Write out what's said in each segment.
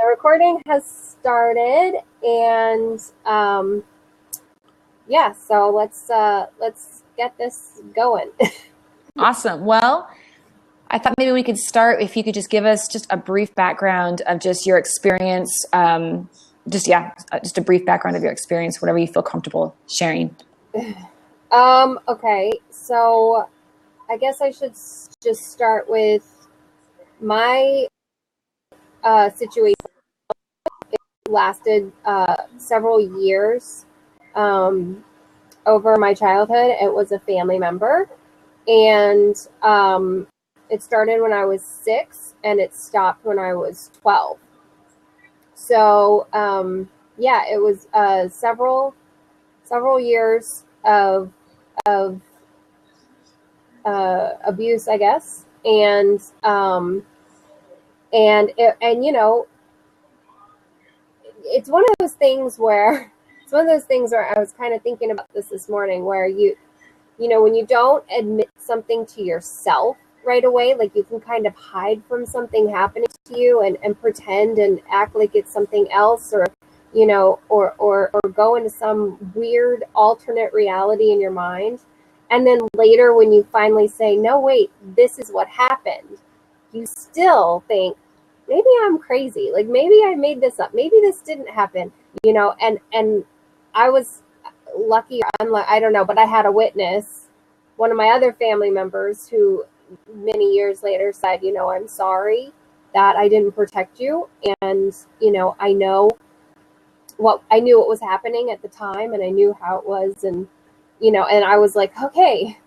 recording has started, and yeah, so let's get this going. Awesome. Well, I thought maybe we could start if you could just give us just a brief background of just your experience. Just a brief background of your experience, whatever you feel comfortable sharing. Okay, so I guess I should just start with my situation. It lasted several years over my childhood. It was a family member, and it started when I was 6, and it stopped when I was 12. So yeah, it was several years of abuse, I guess, and you know, it's one of those things where I was kind of thinking about this morning, where you know, when you don't admit something to yourself right away, like you can kind of hide from something happening to you and pretend and act like it's something else, or you know, or go into some weird alternate reality in your mind. And then later, when you finally say, no, wait, this is what happened, you still think, maybe I'm crazy. Like, maybe I made this up. Maybe this didn't happen, you know? And I was lucky or unlucky, I don't know, but I had a witness, one of my other family members, who many years later said, you know, I'm sorry that I didn't protect you. And, you know, I knew what was happening at the time, and I knew how it was. And, you know, and I was like, okay,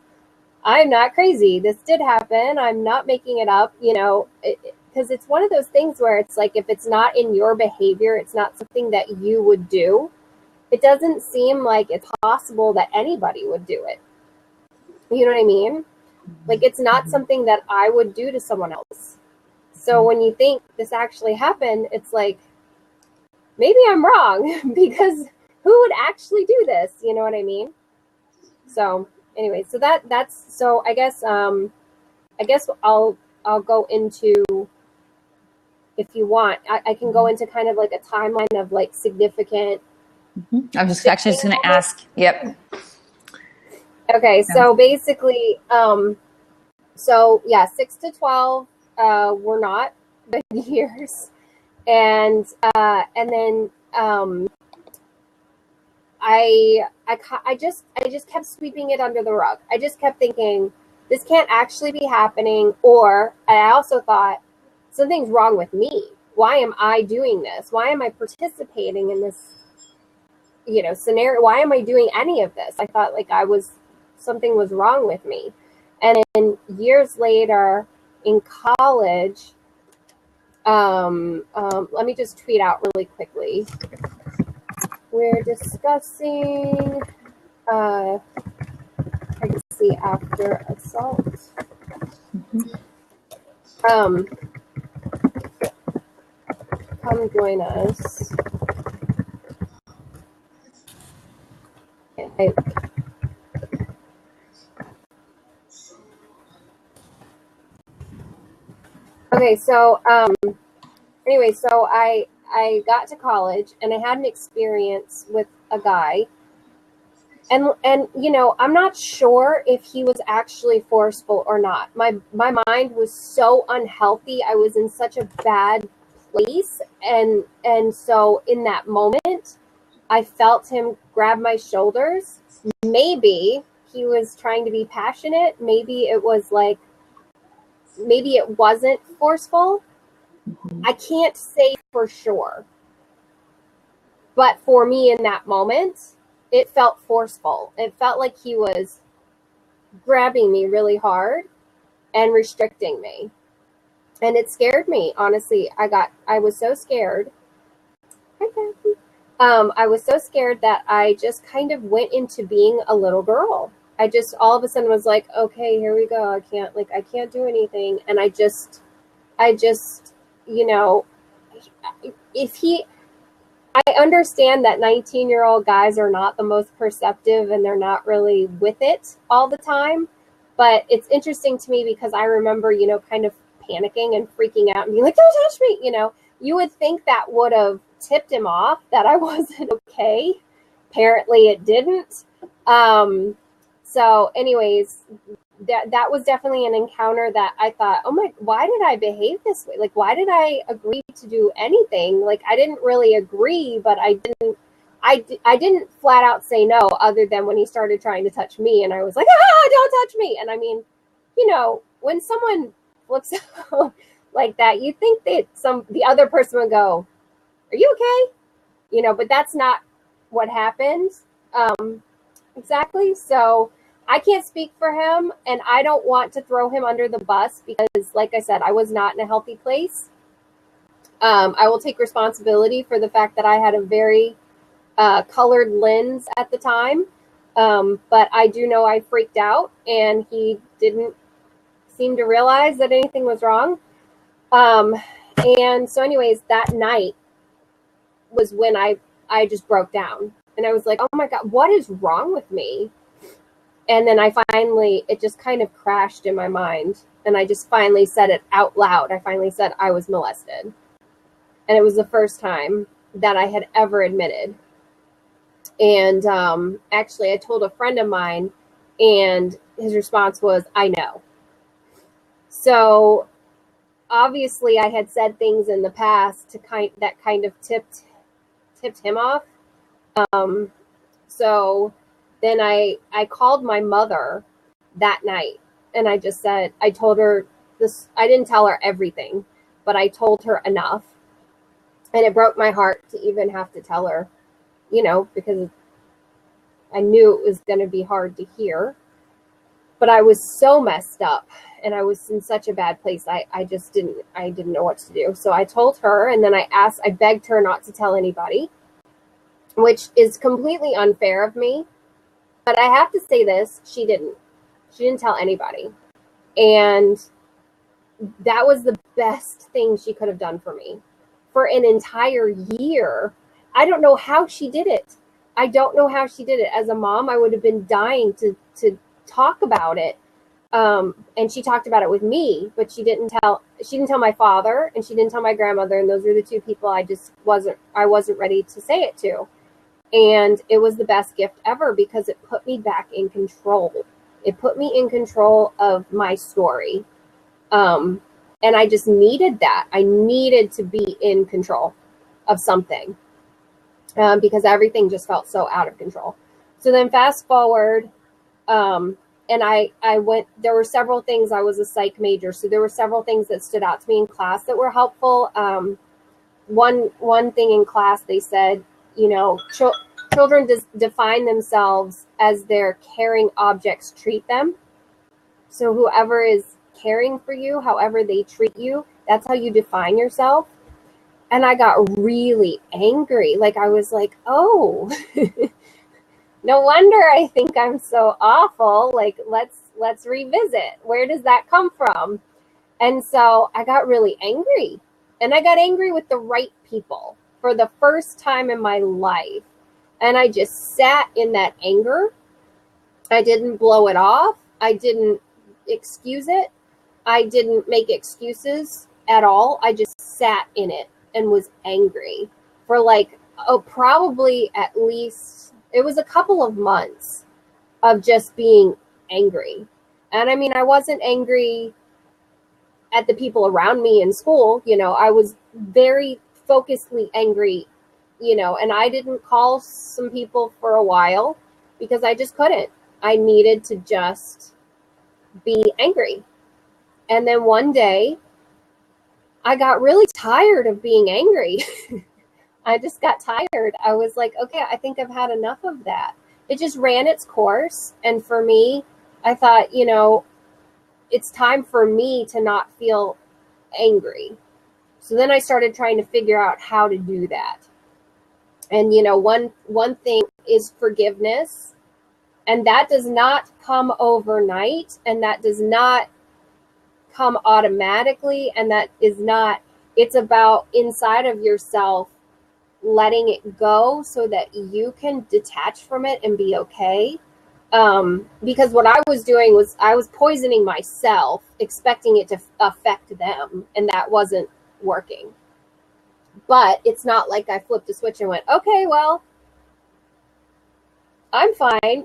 I'm not crazy. This did happen. I'm not making it up, you know, because it's one of those things where it's like, if it's not in your behavior, it's not something that you would do. It doesn't seem like it's possible that anybody would do it. You know what I mean? Like, it's not something that I would do to someone else. So when you think this actually happened, it's like, maybe I'm wrong, because who would actually do this? You know what I mean? So anyway, so that's so I guess I'll go into, if you want, I can go into kind of like a timeline of like significant. I'm just actually just going to ask. Yep. Okay, so basically, so yeah, 6 to 12 were not good years, and then I just kept sweeping it under the rug. I just kept thinking, this can't actually be happening. And I also thought, something's wrong with me. Why am I doing this? Why am I participating in this, you know, scenario? Why am I doing any of this? I thought like something was wrong with me. And then years later in college, let me just tweet out really quickly. We're discussing pregnancy after assault. Come join us. Okay, so anyway, so I got to college, and I had an experience with a guy, and you know, I'm not sure if he was actually forceful or not. My mind was so unhealthy. I was in such a bad place, and so in that moment, I felt him grab my shoulders. Maybe he was trying to be passionate. Maybe it wasn't forceful. I can't say for sure. But for me in that moment, it felt forceful. It felt like he was grabbing me really hard and restricting me. And it scared me, honestly. I was so scared. Hi, Kathy. I was so scared that I just kind of went into being a little girl. I just all of a sudden was like, okay, here we go. I can't do anything. And I just, you know, I understand that 19-year-old guys are not the most perceptive, and they're not really with it all the time. But it's interesting to me because I remember, you know, kind of panicking and freaking out and being like, don't touch me, you know. you would think that would have tipped him off that I wasn't okay. Apparently it didn't. So anyways, that was definitely an encounter that I thought, oh my, why did I behave this way? Like, why did I agree to do anything? Like, I didn't really agree, but I didn't flat out say no, other than when he started trying to touch me, and I was like, don't touch me. And I mean, when someone flips out like that, you think that the other person would go, are you okay? But that's not what happened. Exactly. So I can't speak for him, and I don't want to throw him under the bus because, like I said, I was not in a healthy place. I will take responsibility for the fact that I had a very colored lens at the time. But I do know I freaked out, and he didn't seem to realize that anything was wrong. And so anyways, that night was when I just broke down, and I was like, oh my God, what is wrong with me? And then it just kind of crashed in my mind. And I just finally said it out loud. I finally said I was molested. And it was the first time that I had ever admitted. And actually, I told a friend of mine, and his response was, I know. So obviously, I had said things in the past that kind of tipped him off. So then I called my mother that night, and I just said, I told her this. I didn't tell her everything, but I told her enough. And it broke my heart to even have to tell her, because I knew it was going to be hard to hear. But I was so messed up, and I was in such a bad place. I didn't know what to do. So I told her, and then I begged her not to tell anybody, which is completely unfair of me. But I have to say this, she didn't tell anybody. And that was the best thing she could have done for me. For an entire year, I don't know how she did it. I don't know how she did it. As a mom, I would have been dying to talk about it. And she talked about it with me, but she didn't tell my father, and she didn't tell my grandmother. And those are the two people I wasn't ready to say it to. And it was the best gift ever, because it put me back in control. It put me in control of my story. And I just needed that. I needed to be in control of something, because everything just felt so out of control. So then fast forward, and I went, there were several things. I was a psych major, so there were several things that stood out to me in class that were helpful. One thing in class, they said, children define themselves as their caring objects treat them. So whoever is caring for you, however they treat you, that's how you define yourself. And I got really angry. Like, I was like, oh, no wonder I think I'm so awful. Like, let's revisit. Where does that come from? And so I got really angry. And I got angry with the right people for the first time in my life. And I just sat in that anger. I didn't blow it off. I didn't excuse it. I didn't make excuses at all. I just sat in it and was angry for probably at least, it was a couple of months of just being angry. And I mean, I wasn't angry at the people around me in school. I was very focusedly angry, and I didn't call some people for a while because I just couldn't. I needed to just be angry. And then one day I got really tired of being angry. I just got tired. I was like, okay, I think I've had enough of that. It just ran its course. And for me, I thought, it's time for me to not feel angry. So then I started trying to figure out how to do that. And, one thing is forgiveness. And that does not come overnight. And that does not come automatically. And that is not, it's about inside of yourself letting it go so that you can detach from it and be okay. Because what I was doing was I was poisoning myself, expecting it to affect them. And that wasn't working. But it's not like I flipped a switch and went, okay, well, I'm fine.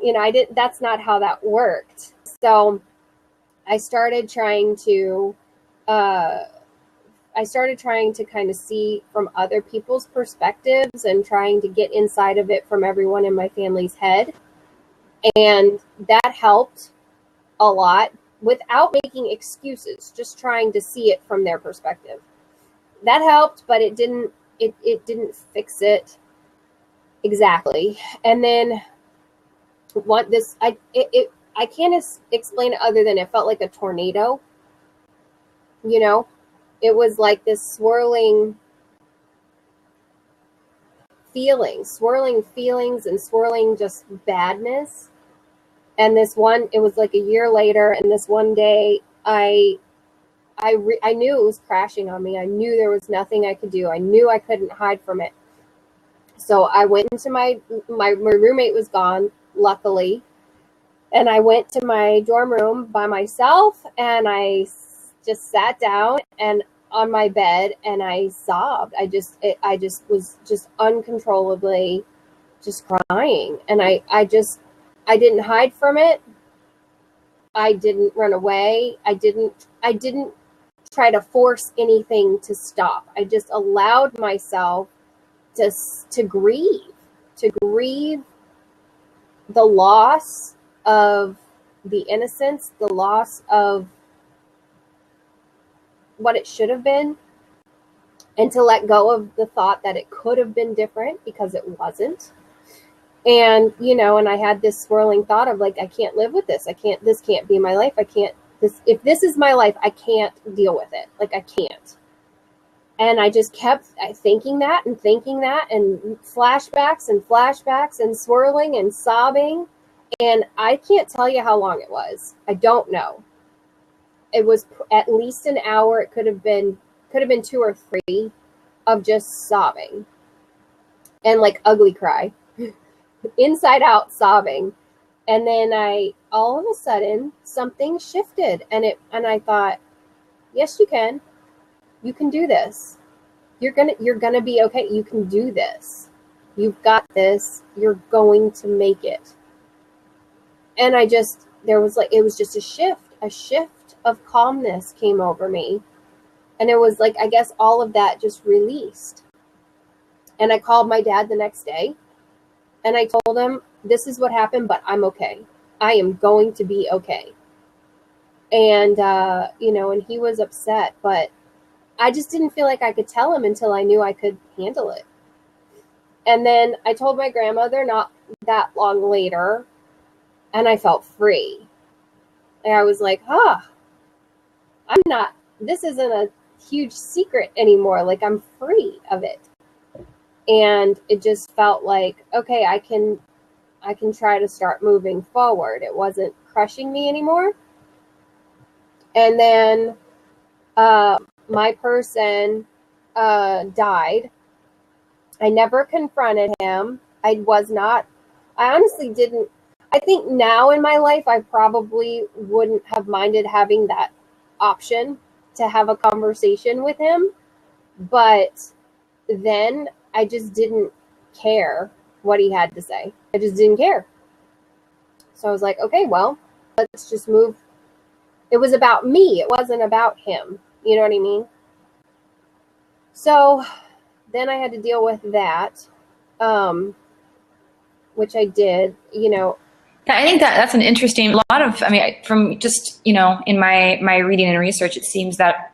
That's not how that worked. So I started trying to kind of see from other people's perspectives and trying to get inside of it from everyone in my family's head. And that helped a lot without making excuses, just trying to see it from their perspective. That helped, but it didn't fix it exactly. And then I can't explain it other than it felt like a tornado. It was like this swirling feelings and swirling just badness. And it was like a year later, and this one day I knew it was crashing on me. I knew there was nothing I could do. I knew I couldn't hide from it. So I went into my roommate was gone, luckily. And I went to my dorm room by myself, and I just sat down and on my bed, and I sobbed. I just was just uncontrollably just crying. And I didn't hide from it. I didn't run away. I didn't try to force anything to stop. I just allowed myself to grieve the loss of the innocence, the loss of what it should have been, and to let go of the thought that it could have been different, because it wasn't. And, and I had this swirling thought of like, I can't live with this. This can't be my life. If this is my life, I can't deal with it. Like, I can't. And I just kept thinking that and flashbacks and swirling and sobbing. And I can't tell you how long it was. I don't know. It was at least an hour. It could have been 2 or 3 of just sobbing and like ugly cry, inside out sobbing. And then all of a sudden something shifted, and I thought, yes, you can do this. You're gonna be okay. You can do this. You've got this. You're going to make it. And it was just a shift of calmness came over me. And it was like, I guess all of that just released. And I called my dad the next day, and I told him, this is what happened, but I'm okay. I am going to be okay. And, and he was upset, but I just didn't feel like I could tell him until I knew I could handle it. And then I told my grandmother not that long later, and I felt free. And I was like, this isn't a huge secret anymore. Like, I'm free of it. And it just felt like, okay, I can try to start moving forward. It wasn't crushing me anymore. And then my person died. I never confronted him. I honestly didn't. I think now in my life, I probably wouldn't have minded having that option to have a conversation with him. But then I just didn't care what he had to say. I just didn't care. So I was like, okay, well, let's just move. It was about me. It wasn't about him. You know what I mean? So then I had to deal with that, which I did, I think that's an interesting, from just, in my reading and research, it seems that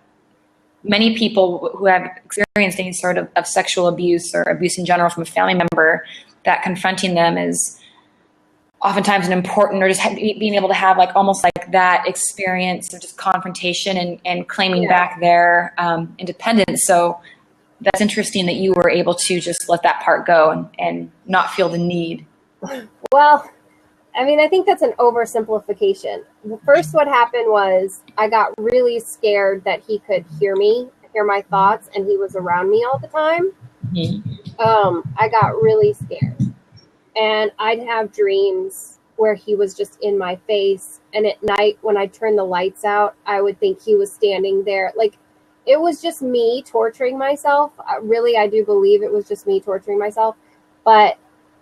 many people who have experienced any sort of sexual abuse or abuse in general from a family member, that confronting them is oftentimes an important, or just being able to have like almost like that experience of just confrontation and claiming back their independence. So that's interesting that you were able to just let that part go and not feel the need. Well, I mean, I think that's an oversimplification. First, what happened was I got really scared that he could hear my thoughts, and he was around me all the time. Mm-hmm. I got really scared. And I'd have dreams where he was just in my face. And at night, when I turned the lights out, I would think he was standing there. Like, it was just me torturing myself. Really, I do believe it was just me torturing myself, but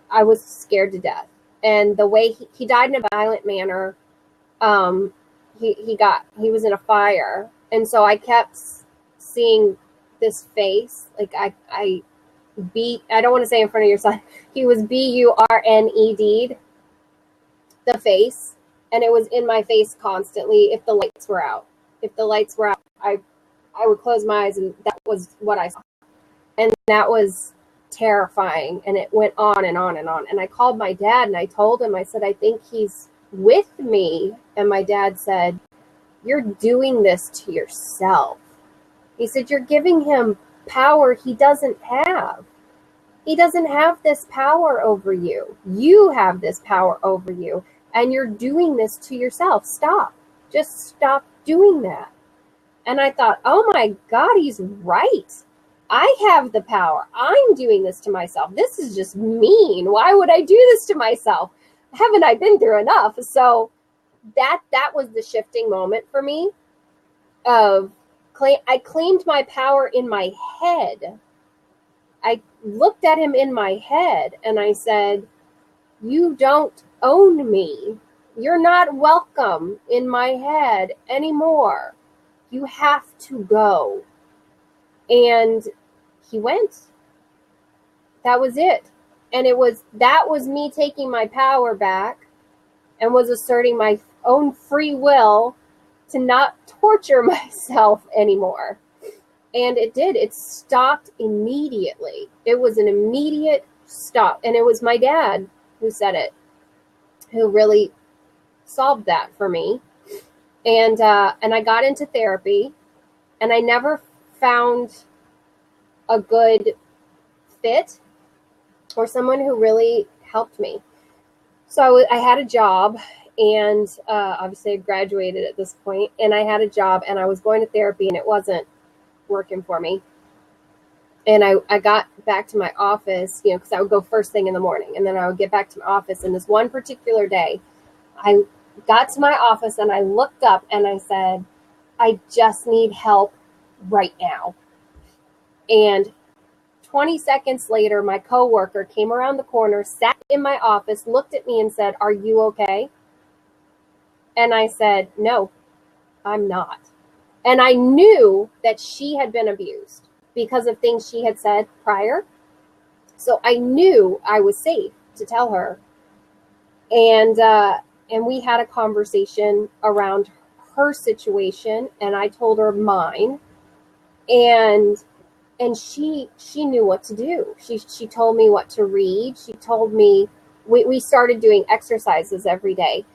I was scared to death. And the way he died in a violent manner, he was in a fire. And so I kept seeing this face. Like I don't want to say in front of your son. He was BURNED'd, the face. And it was in my face constantly if the lights were out. If the lights were out, I would close my eyes and that was what I saw. And that was terrifying. And it went on and on and on. And I called my dad and I told him, I said, I think he's with me. And my dad said, you're doing this to yourself. He said, you're giving him power he doesn't have. He doesn't have this power over you. You have this power over you. And you're doing this to yourself. Stop. Just stop doing that. And I thought, oh my God, he's right. I have the power. I'm doing this to myself. This is just mean. Why would I do this to myself? Haven't I been through enough? So that was the shifting moment for me of I claimed my power in my head. I looked at him in my head and I said, you don't own me. You're not welcome in my head anymore. You have to go. And he went. That was it. And that was me taking my power back and was asserting my own free will to not torture myself anymore. And it did. It stopped immediately. It was an immediate stop. And it was my dad who said it, who really solved that for me. And I got into therapy, and I never found a good fit or someone who really helped me. So I had a job, and obviously I graduated at this point, and I had a job, and I was going to therapy, and it wasn't working for me. And I got back to my office, because I would go first thing in the morning, and then I would get back to my office. And this one particular day, I got to my office and I looked up and I said, I just need help right now. And 20 seconds later, my coworker came around the corner, sat in my office, looked at me and said, are you okay? And I said, no, I'm not. And I knew that she had been abused because of things she had said prior. So I knew I was safe to tell her. And we had a conversation around her situation, and I told her mine, and she knew what to do. She told me what to read. She told me we started doing exercises every day.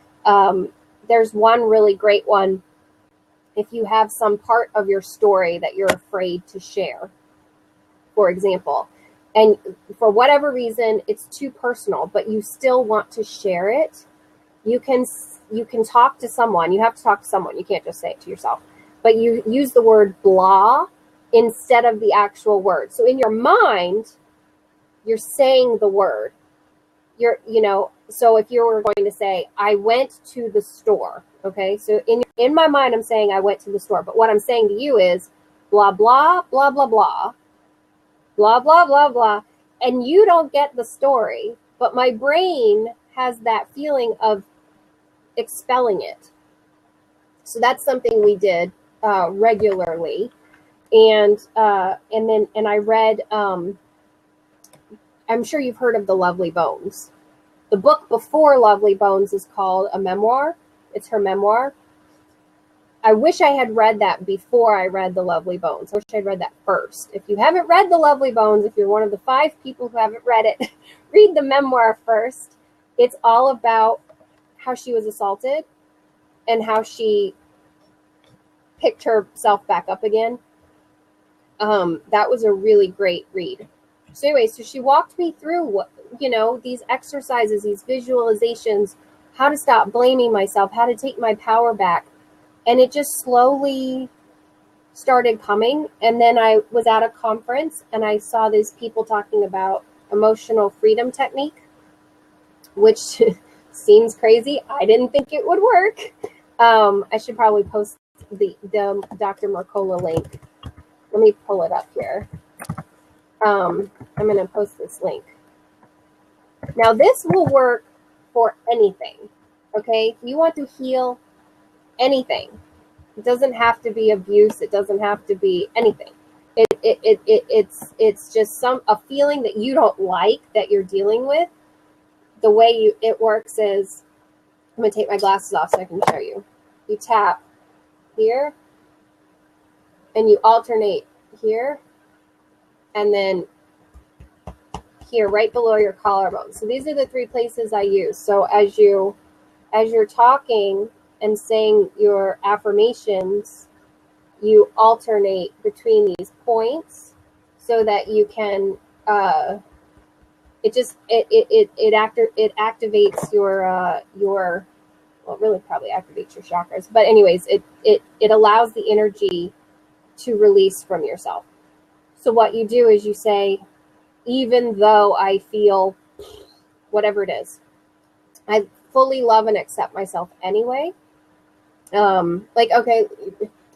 There's one really great one. If you have some part of your story that you're afraid to share, for example, and for whatever reason it's too personal, but you still want to share it, you can talk to someone. You have to talk to someone. You can't just say it to yourself. But you use the word blah instead of the actual word. So in your mind, you're saying the word. So if you were going to say, I went to the store, okay? So in my mind, I'm saying I went to the store. But what I'm saying to you is blah, blah, blah, blah, blah, blah, blah, blah, blah. And you don't get the story, but my brain has that feeling of expelling it. So that's something we did regularly. And I read, I'm sure you've heard of The Lovely Bones. The book before Lovely Bones is called a memoir. It's her memoir. I wish I had read that before I read The Lovely Bones. I wish I'd read that first. If you haven't read The Lovely Bones, if you're one of the 5 people who haven't read it, read the memoir first. It's all about how she was assaulted and how she picked herself back up again. That was a really great read. So anyway, so she walked me through these exercises, these visualizations, how to stop blaming myself, how to take my power back. And it just slowly started coming. And then I was at a conference and I saw these people talking about emotional freedom technique, which seems crazy. I didn't think it would work. I should probably post the Dr. Mercola link let me pull it up here. I'm going to post this link. Now, this will work for anything, okay? If you want to heal anything, it doesn't have to be abuse. It doesn't have to be anything. It's just a feeling that you don't like that you're dealing with. The way it works is, I'm going to take my glasses off so I can show you. You tap here, and you alternate here, and then here, right below your collarbone. So these are the 3 places I use. So as you're talking and saying your affirmations, you alternate between these points so that you can it activates your well, it really probably activates your chakras, but anyways, it allows the energy to release from yourself. So what you do is you say, even though I feel whatever it is, I fully love and accept myself anyway. Like, okay,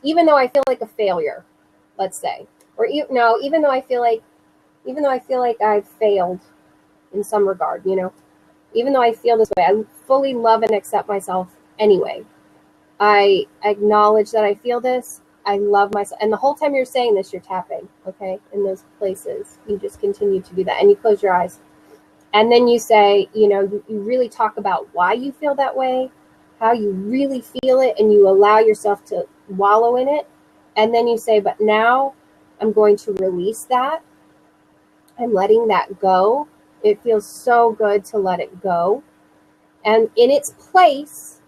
even though I feel like a failure, let's say, or even though I feel like I've failed in some regard, even though I feel this way, I fully love and accept myself anyway. I acknowledge that I feel this. I love myself. And the whole time you're saying this, you're tapping, okay, in those places. You just continue to do that. And you close your eyes. And then you say, you really talk about why you feel that way, how you really feel it, and you allow yourself to wallow in it. And then you say, but now I'm going to release that. I'm letting that go. It feels so good to let it go. And in its place,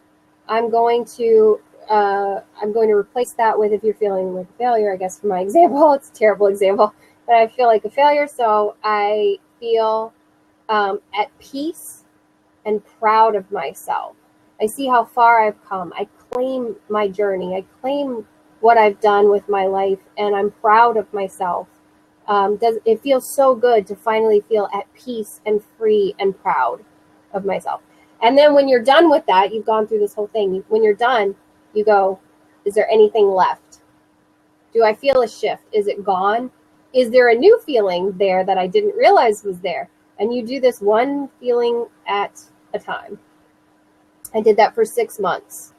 I'm going to replace that with, if you're feeling like a failure, I guess for my example, it's a terrible example, but I feel like a failure. So I feel at peace and proud of myself. I see how far I've come. I claim my journey. I claim what I've done with my life, and I'm proud of myself. It feels so good to finally feel at peace and free and proud of myself. And then when you're done with that, you've gone through this whole thing. When you're done, you go, is there anything left? Do I feel a shift? Is it gone? Is there a new feeling there that I didn't realize was there? And you do this one feeling at a time. I did that for 6 months.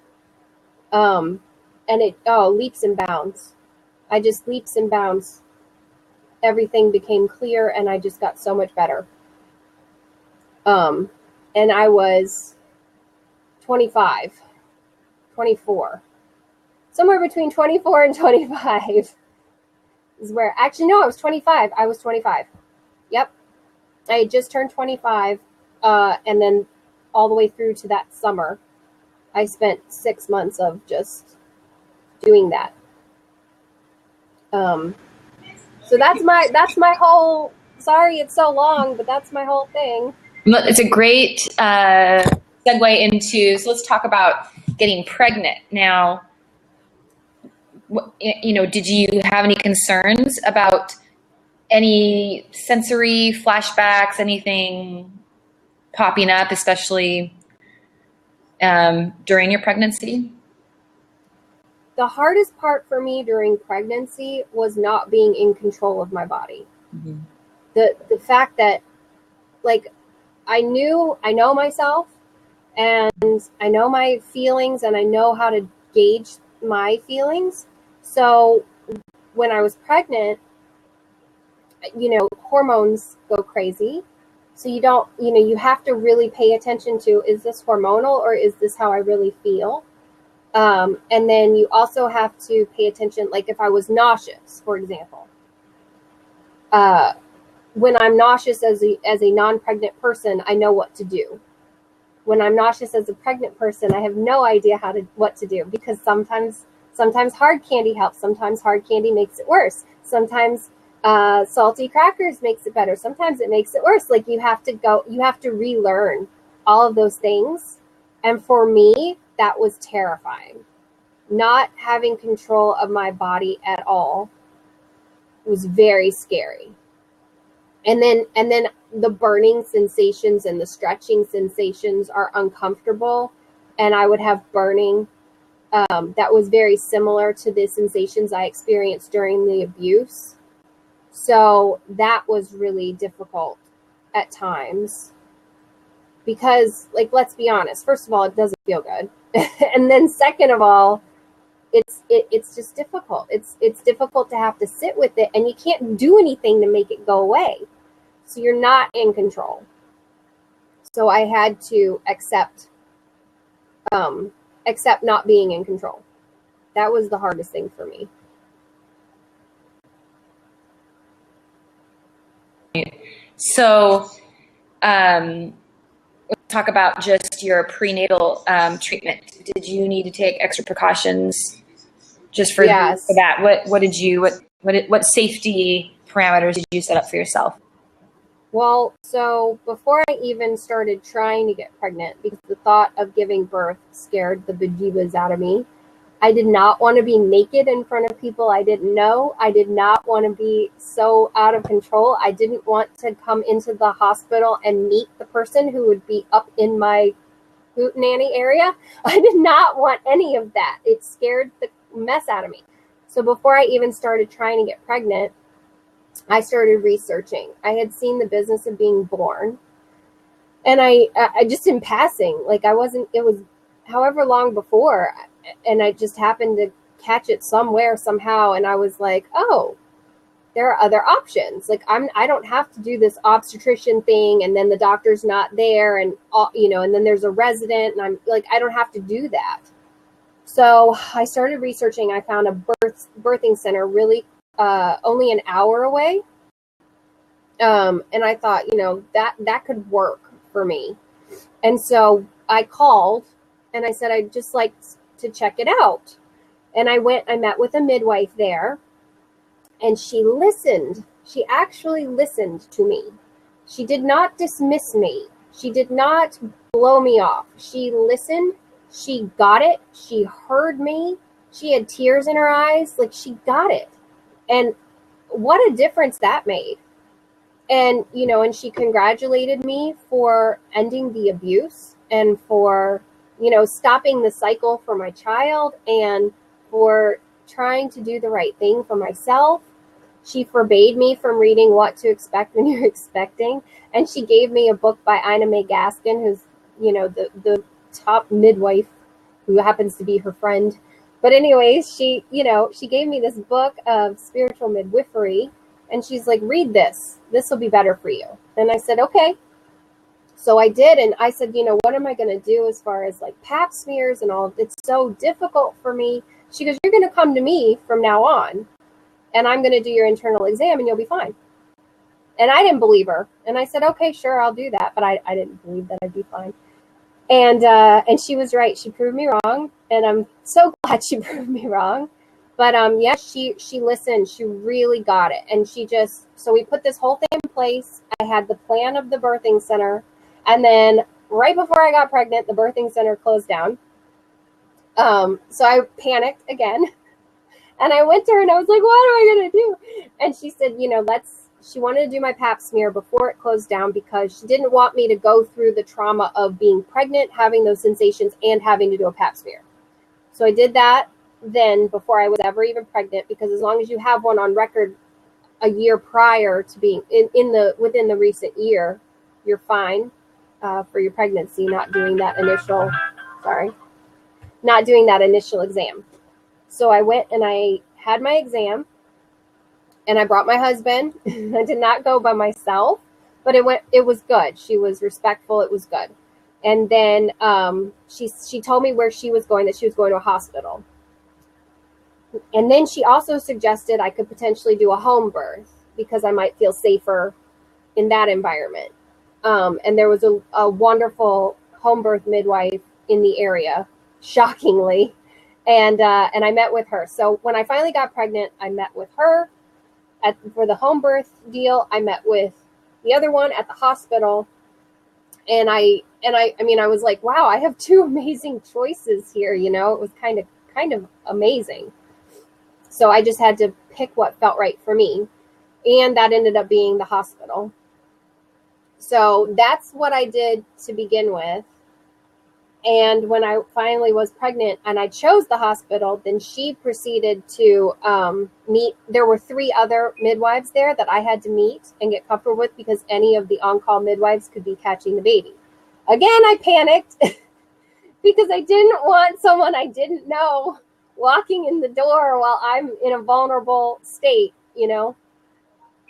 And it, leaps and bounds. I just leaps and bounds. Everything became clear, and I just got so much better. And I was 25, 24. Somewhere between 24 and 25 is where, actually, no, I was 25. I was 25. Yep. I had just turned 25, and then all the way through to that summer, I spent 6 months of just doing that. So that's my whole, sorry it's so long, but that's my whole thing. It's a great segue into, so let's talk about getting pregnant. Now, did you have any concerns about any sensory flashbacks, anything popping up, especially during your pregnancy? The hardest part for me during pregnancy was not being in control of my body. Mm-hmm. The fact that, like, I know myself, and I know my feelings, and I know how to gauge my feelings. So when I was pregnant, hormones go crazy. So you have to really pay attention to, is this hormonal or is this how I really feel? And then you also have to pay attention, like if I was nauseous, for example, when I'm nauseous as a non-pregnant person, I know what to do. When I'm nauseous as a pregnant person, I have no idea what to do, because sometimes hard candy helps. Sometimes hard candy makes it worse. Sometimes salty crackers makes it better. Sometimes it makes it worse. Like you have to relearn all of those things. And for me, that was terrifying. Not having control of my body at all was very scary. And then the burning sensations and the stretching sensations are uncomfortable. And I would have burning that was very similar to the sensations I experienced during the abuse. So that was really difficult at times because, like, let's be honest, first of all, it doesn't feel good. And then second of all, it's just difficult. It's difficult to have to sit with it, and you can't do anything to make it go away. So you're not in control. So I had to accept not being in control. That was the hardest thing for me. So, let's talk about just your prenatal treatment. Did you need to take extra precautions just for, Yes. for that? What safety parameters did you set up for yourself? Well, so before I even started trying to get pregnant, because the thought of giving birth scared the bejeebas out of me, I did not want to be naked in front of people I didn't know. I did not want to be so out of control. I didn't want to come into the hospital and meet the person who would be up in my hootenanny area. I did not want any of that. It scared the mess out of me. So before I even started trying to get pregnant, I started researching. I had seen the business of being born, and I just in passing, like it was however long before, and I just happened to catch it somewhere somehow, and I was like, oh, there are other options. Like I don't have to do this obstetrician thing, and then the doctor's not there, and and then there's a resident, and I'm like, I don't have to do that. So I started researching. I found a birthing center really only an hour away. And I thought, that could work for me. And so I called and I said, I'd just like to check it out. And I met with a midwife there, and she listened. She actually listened to me. She did not dismiss me. She did not blow me off. She listened. She got it. She heard me. She had tears in her eyes. Like, she got it. And what a difference that made. And, and she congratulated me for ending the abuse and for, stopping the cycle for my child and for trying to do the right thing for myself. She forbade me from reading What to Expect When You're Expecting. And she gave me a book by Ina May Gaskin, who's, the top midwife, who happens to be her friend. But anyways, she gave me this book of spiritual midwifery, and she's like, read this. This will be better for you. And I said, okay. So I did, and I said, what am I going to do as far as like pap smears and all? It's so difficult for me. She goes, you're going to come to me from now on, and I'm going to do your internal exam, and you'll be fine. And I didn't believe her. And I said, okay, sure, I'll do that. But I didn't believe that I'd be fine. And she was right. She proved me wrong, and I'm so glad she proved me wrong. But she listened. She really got it, and so we put this whole thing in place. I had the plan of the birthing center, and then right before I got pregnant, the birthing center closed down. So I panicked again, and I went to her and I was like, "What am I gonna do?" And she said, She wanted to do my pap smear before it closed down because she didn't want me to go through the trauma of being pregnant, having those sensations, and having to do a pap smear. So I did that then before I was ever even pregnant, because as long as you have one on record a year prior to being within the recent year, you're fine for your pregnancy, not doing that initial exam. So I went and I had my exam. And I brought my husband. I did not go by myself, but it was good. She was respectful. It was good. And then she told me where she was going, that she was going to a hospital. And then she also suggested I could potentially do a home birth because I might feel safer in that environment. And there was a wonderful home birth midwife in the area, shockingly. And I met with her. So when I finally got pregnant, I met with her. For the home birth deal, I met with the other one at the hospital, and I was like, wow, I have two amazing choices here. It was kind of amazing. So I just had to pick what felt right for me, and that ended up being the hospital. So that's what I did to begin with. And when I finally was pregnant and I chose the hospital, then she proceeded to meet. There were 3 other midwives there that I had to meet and get comfortable with, because any of the on-call midwives could be catching the baby. Again, I panicked because I didn't want someone I didn't know walking in the door while I'm in a vulnerable state, you know?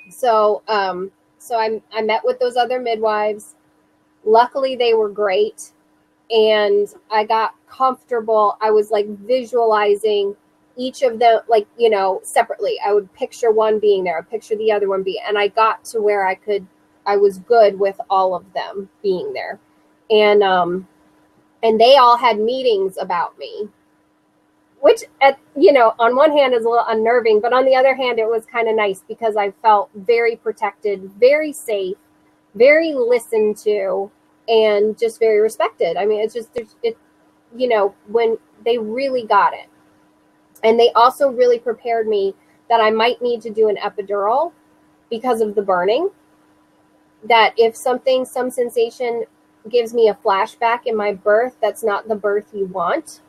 So, I met with those other midwives. Luckily, they were great. And I got comfortable. I was like visualizing each of them, like, you know, separately. I would picture one being there, I'd picture the other one being, and I got to where I was good with all of them being there. And they all had meetings about me, which, on one hand is a little unnerving, but on the other hand, it was kind of nice because I felt very protected, very safe, very listened to, and just very respected. I mean, it's just, when they really got it. And they also really prepared me that I might need to do an epidural because of the burning, that if some sensation gives me a flashback in my birth, that's not the birth you want.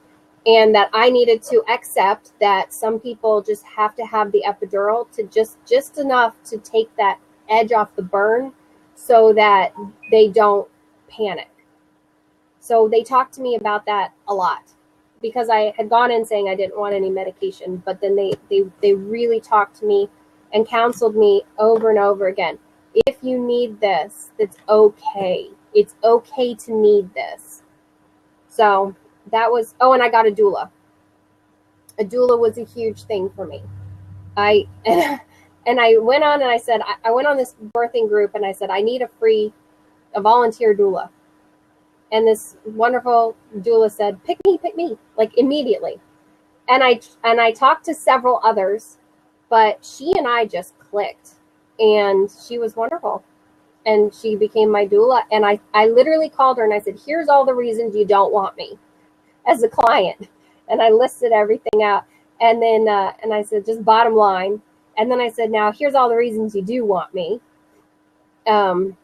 And that I needed to accept that some people just have to have the epidural to just enough to take that edge off the burn so that they don't panic. So they talked to me about that a lot, because I had gone in saying I didn't want any medication, but then they really talked to me and counseled me over and over again. If you need this, it's okay. It's okay to need this. So that was, and I got a doula. A doula was a huge thing for me. I went on and I said, I went on this birthing group and I said, I need a volunteer doula. And this wonderful doula said, pick me, like immediately. And I talked to several others, but she and I just clicked, and she was wonderful. And she became my doula. And I literally called her and I said, here's all the reasons you don't want me as a client. And I listed everything out. And then, and I said, just bottom line. And then I said, now here's all the reasons you do want me. I'm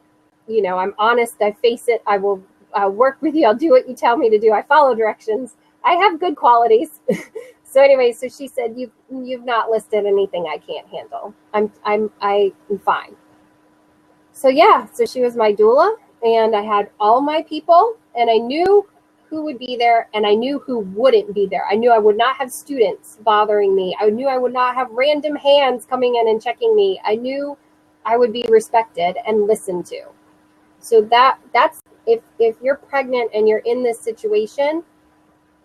honest. I face it. I'll work with you. I'll do what you tell me to do. I follow directions. I have good qualities. So anyway, so she said, you've not listed anything I can't handle. I'm fine. So yeah, so she was my doula, and I had all my people, and I knew who would be there and I knew who wouldn't be there. I knew I would not have students bothering me. I knew I would not have random hands coming in and checking me. I knew I would be respected and listened to. So that's if you're pregnant and you're in this situation,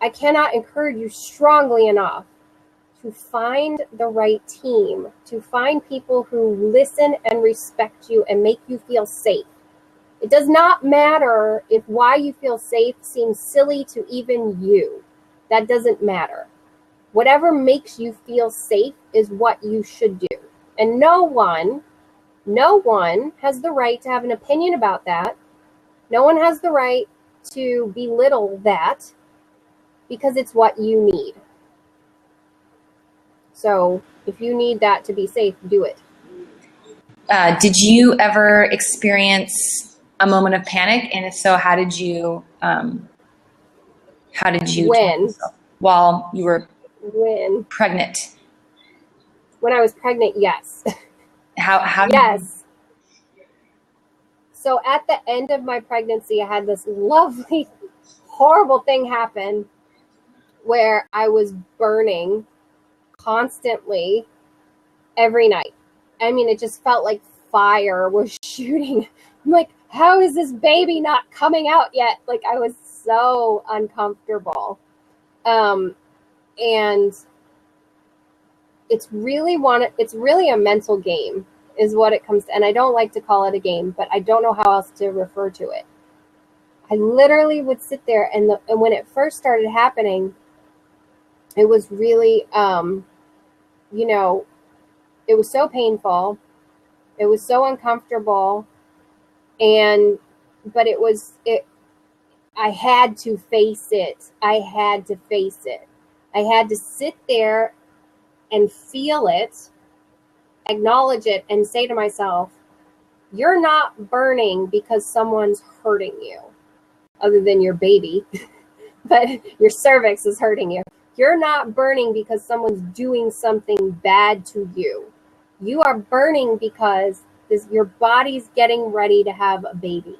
I cannot encourage you strongly enough to find the right team, to find people who listen and respect you and make you feel safe. It does not matter if why you feel safe seems silly to even you. That doesn't matter. Whatever makes you feel safe is what you should do. And no one has the right to have an opinion about that. No one has the right to belittle that, because it's what you need. So if you need that to be safe, do it. Did you ever experience a moment of panic? And if so, how did you When? While you were pregnant? When I was pregnant, yes. How yes. So at the end of my pregnancy, I had this lovely, horrible thing happen where I was burning constantly every night. I mean, it just felt like fire was shooting. I'm like, how is this baby not coming out yet? Like, I was so uncomfortable. And it's really a mental game is what it comes to. And I don't like to call it a game, but I don't know how else to refer to it. I literally would sit there and when it first started happening, it was really, it was so painful. It was so uncomfortable. But I had to face it. I had to sit there and feel it, acknowledge it, and say to myself, you're not burning because someone's hurting you, other than your baby. but your cervix is hurting you. You're not burning because someone's doing something bad to you. You are burning because your body's getting ready to have a baby.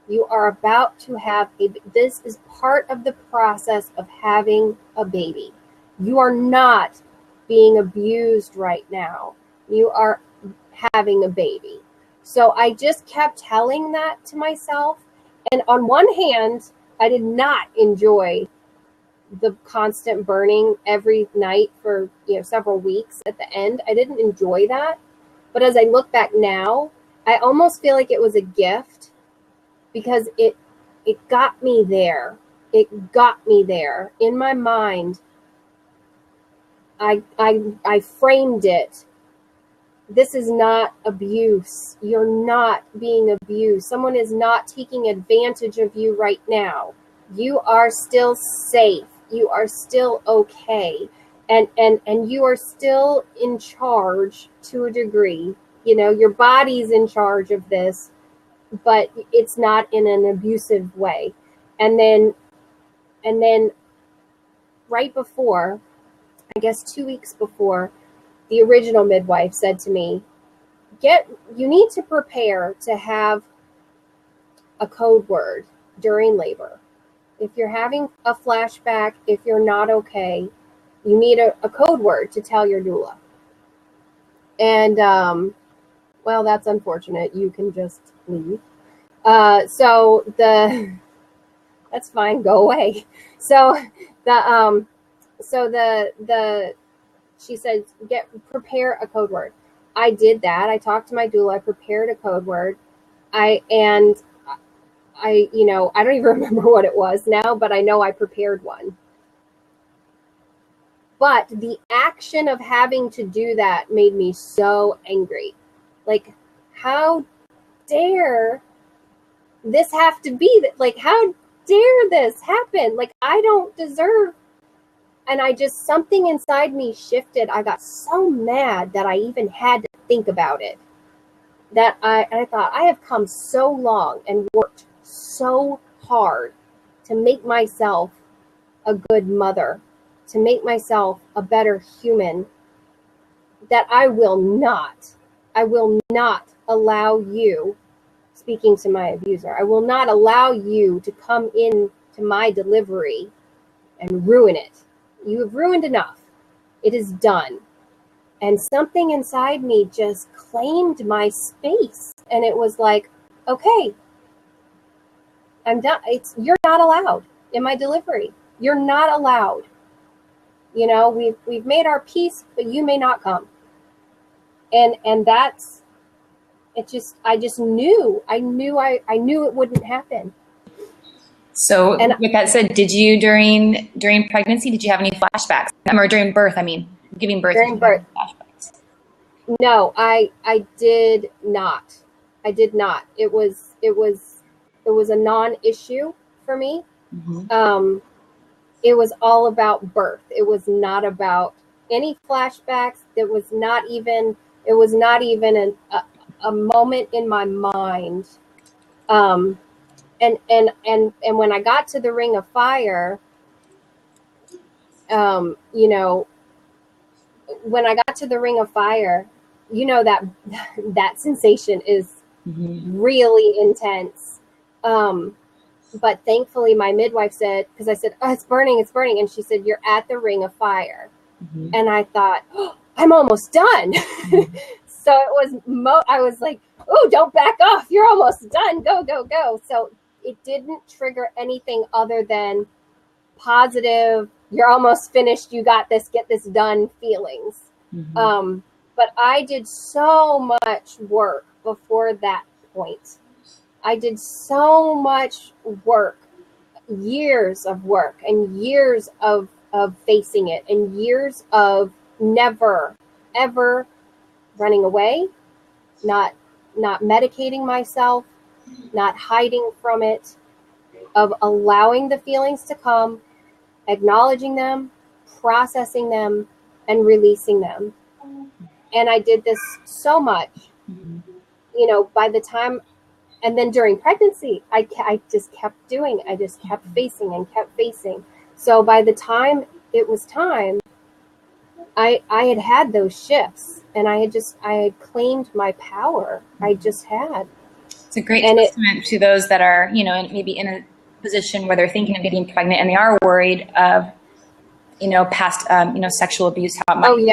You are about to have this is part of the process of having a baby. You are not being abused right now. You are having a baby. So I just kept telling that to myself. And on one hand, I did not enjoy the constant burning every night for several weeks at the end. I didn't enjoy that. But as I look back now, I almost feel like it was a gift because it got me there. It got me there in my mind. I framed it. This is not abuse. You're not being abused. Someone is not taking advantage of you right now. You are still safe. You are still okay. And you are still in charge to a degree. Your body's in charge of this, but it's not in an abusive way. And then right before, I guess 2 weeks before, the original midwife said to me, you need to prepare to have a code word during labor. If you're having a flashback, if you're not okay, you need a code word to tell your doula. And, well, that's unfortunate. You can just leave. That's fine. Go away. She said, prepare a code word. I did that. I talked to my doula. I prepared a code word. I don't even remember what it was now, but I know I prepared one. But the action of having to do that made me so angry. Like, how dare this have to be that? Like, how dare this happen? Like, I don't deserve. And something inside me shifted. I got so mad that I even had to think about it. That I thought, I have come so long and worked so hard to make myself a good mother, to make myself a better human, that I will not allow you, speaking to my abuser, I will not allow you to come in to my delivery and ruin it. You have ruined enough. It is done. And something inside me just claimed my space. And it was like, okay, I'm done. You're not allowed in my delivery. You're not allowed. We've made our peace, but you may not come. And that's it. I knew it wouldn't happen. So with that said, did you during pregnancy, did you have any flashbacks? Or during birth, giving birth? During birth. Flashbacks? No, I did not. I did not. It was a non-issue for me. Mm-hmm. It was all about birth. It was not about any flashbacks. It was not even a moment in my mind. And when I got to the ring of fire, when I got to the ring of fire, that sensation is mm-hmm. really intense. But thankfully my midwife said, because I said, oh, it's burning. And she said, you're at the ring of fire. Mm-hmm. And I thought, oh, I'm almost done. Mm-hmm. So it was, I was like, oh, don't back off. You're almost done. Go, go, go. So it didn't trigger anything other than positive, you're almost finished, you got this, get this done feelings. Mm-hmm. But I did so much work before that point. I did so much work, years of work and years of facing it and years of never, ever running away, not medicating myself, not hiding from it, of allowing the feelings to come, acknowledging them, processing them, and releasing them. And I did this so much, by the time, and then during pregnancy, I just kept doing it. I just kept facing and kept facing. So by the time it was time, I had those shifts, and I had claimed my power. I just had. It's a great testament to those that are, you know, maybe in a position where they're thinking of getting pregnant and they are worried of, you know, past, you know, sexual abuse, how it might,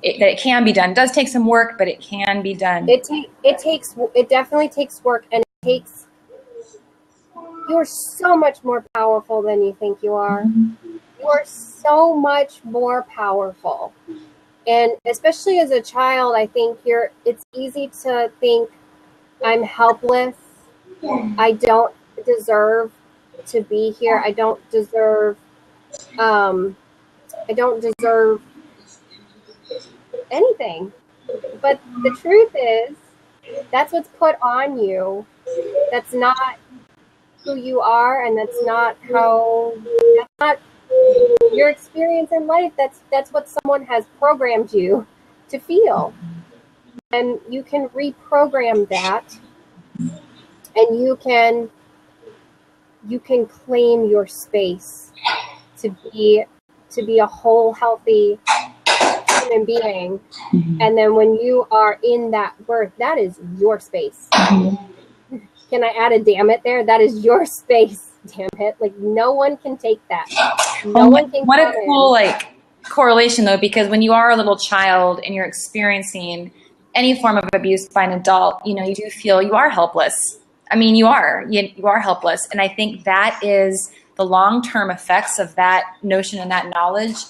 that it can be done. It does take some work, but it can be done. It definitely takes work, and you're so much more powerful than you think you are. You're so much more powerful. And especially as a child, I think it's easy to think I'm helpless. I don't deserve to be here. I don't deserve anything. But the truth is, that's what's put on you. That's not who you are, and that's not your experience in life. That's what someone has programmed you to feel. And you can reprogram that, and you can claim your space to be a whole, healthy human being. And then when you are in that birth, that is your space. Can I add a damn it there? That is your space, damn it. Like, no one can take that. No one can. What a cool correlation though, because when you are a little child and you're experiencing any form of abuse by an adult, you know, you do feel you are helpless. I mean, you are helpless. And I think that is the long-term effects of that notion and that knowledge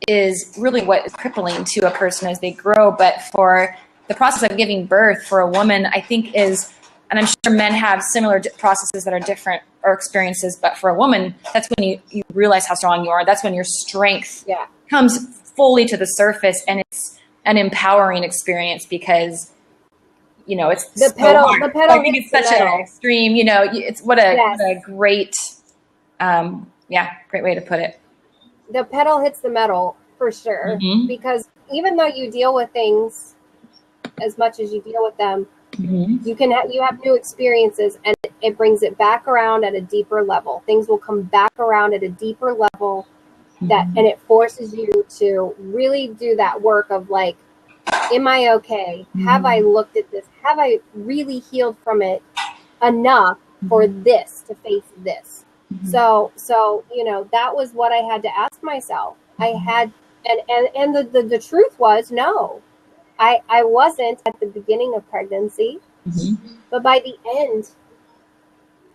is really what is crippling to a person as they grow. But for the process of giving birth for a woman, I think is, and I'm sure men have similar processes that are different or experiences, but for a woman, that's when you realize how strong you are. That's when your strength comes fully to the surface, and it's an empowering experience because, you know, it's the pedal. I think it's such an extreme, you know, it's what a great, great way to put it. The pedal hits the metal for sure, because even though you deal with things as much as you deal with them, you have new experiences, and it brings it back around at a deeper level. Things will come back around at a deeper level, and it forces you to really do that work of like, am I okay? Have I looked at this? Have I really healed from it enough for this to face this? So, you know, that was what I had to ask myself. I had, and the truth was, no, I wasn't at the beginning of pregnancy, but by the end,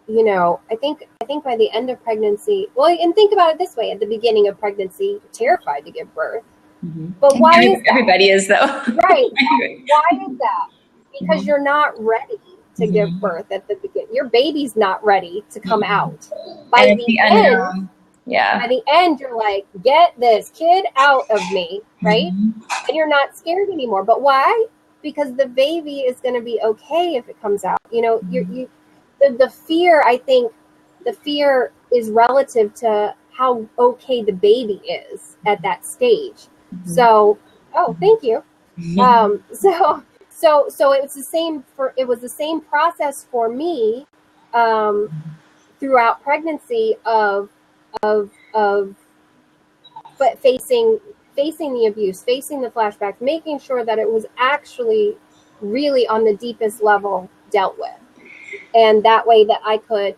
you know, I think by the end of pregnancy, well, and think about it this way: at the beginning of pregnancy, you're terrified to give birth. But why is that? Everybody is, though. Right. Why is that? Because you're not ready to give birth at the beginning. Your baby's not ready to come out. By the end, by the end, you're like, get this kid out of me, right? And you're not scared anymore. But why? Because the baby is going to be okay if it comes out. You know, the fear, I think, the fear is relative to how okay the baby is at that stage. So, thank you. So it was the same process for me throughout pregnancy of facing the abuse, facing the flashbacks, making sure that it was actually really on the deepest level dealt with, and that way that I could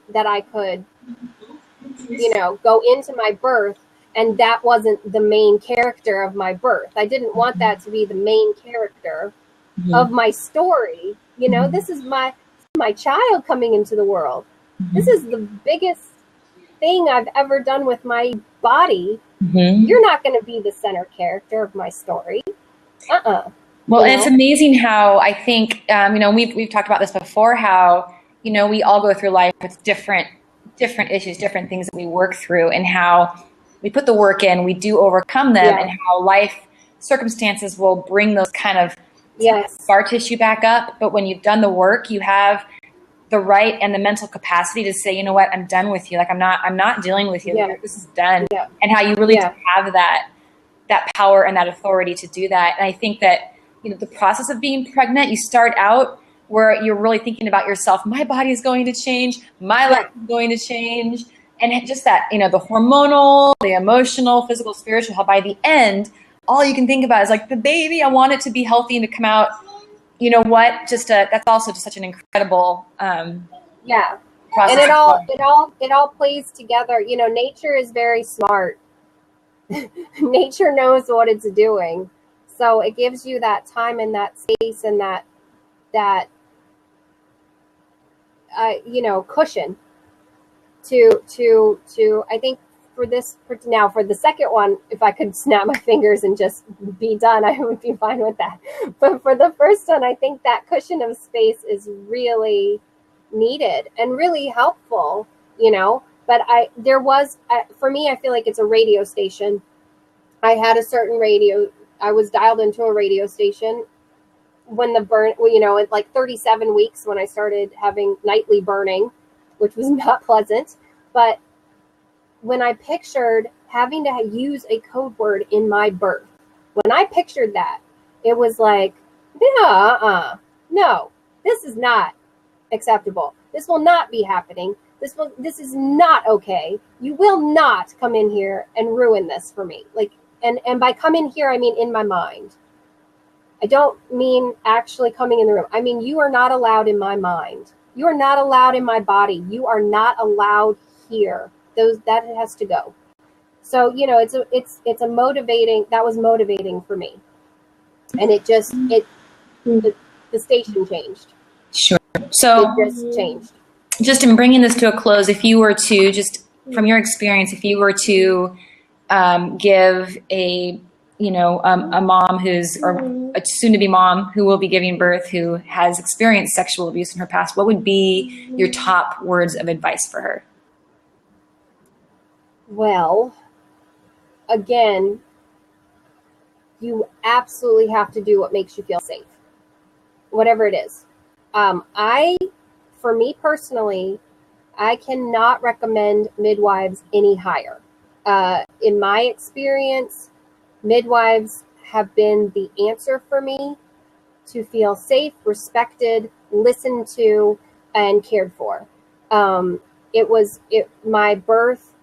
you know, go into my birth. And that wasn't the main character of my birth. I didn't want that to be the main character of my story. You know, this is my child coming into the world. This is the biggest thing I've ever done with my body. You're not going to be the center character of my story. Well, and it's amazing how I think, you know, we've talked about this before, how, you know, we all go through life with different issues, different things that we work through, and how we put the work in, we do overcome them, and how life circumstances will bring those kind of scar tissue back up. But when you've done the work, you have the right and the mental capacity to say, you know what, I'm done with you. Like, I'm not dealing with you. Like, this is done. And how you really do have that power and that authority to do that. And I think that, you know, the process of being pregnant, you start out where you're really thinking about yourself. My body is going to change. My life is going to change. And it just that, the hormonal, the emotional, physical, spiritual, by the end, all you can think about is like the baby. I want it to be healthy and to come out. You know what? That's also just such an incredible process. And it all plays together. Nature is very smart. Nature knows what it's doing. So it gives you that time and that space and that cushion to I think for the second one, if I could snap my fingers and just be done, I would be fine with that. But for the first one, I think that cushion of space is really needed and really helpful, but for me, I feel like it's a radio station. I had a certain radio. I was dialed into a radio station when the burn, at like 37 weeks when I started having nightly burning, which was not pleasant. But when I pictured having to use a code word in my birth, when I pictured that, it was like, no, this is not acceptable. This will not be happening. This is not okay. You will not come in here and ruin this for me. And by come in here, I mean in my mind. I don't mean actually coming in the room. I mean, you are not allowed in my mind. You are not allowed in my body. You are not allowed here. That has to go. So, it's a motivating, that was motivating for me. And the station changed. Sure. So it just changed. Just in bringing this to a close, if you were to, just from your experience, if you were to give a mom or a soon-to-be mom who will be giving birth, who has experienced sexual abuse in her past, what would be your top words of advice for her? Well, again, you absolutely have to do what makes you feel safe, whatever it is. For me personally, I cannot recommend midwives any higher. In my experience, midwives have been the answer for me to feel safe, respected, listened to, and cared for. My birth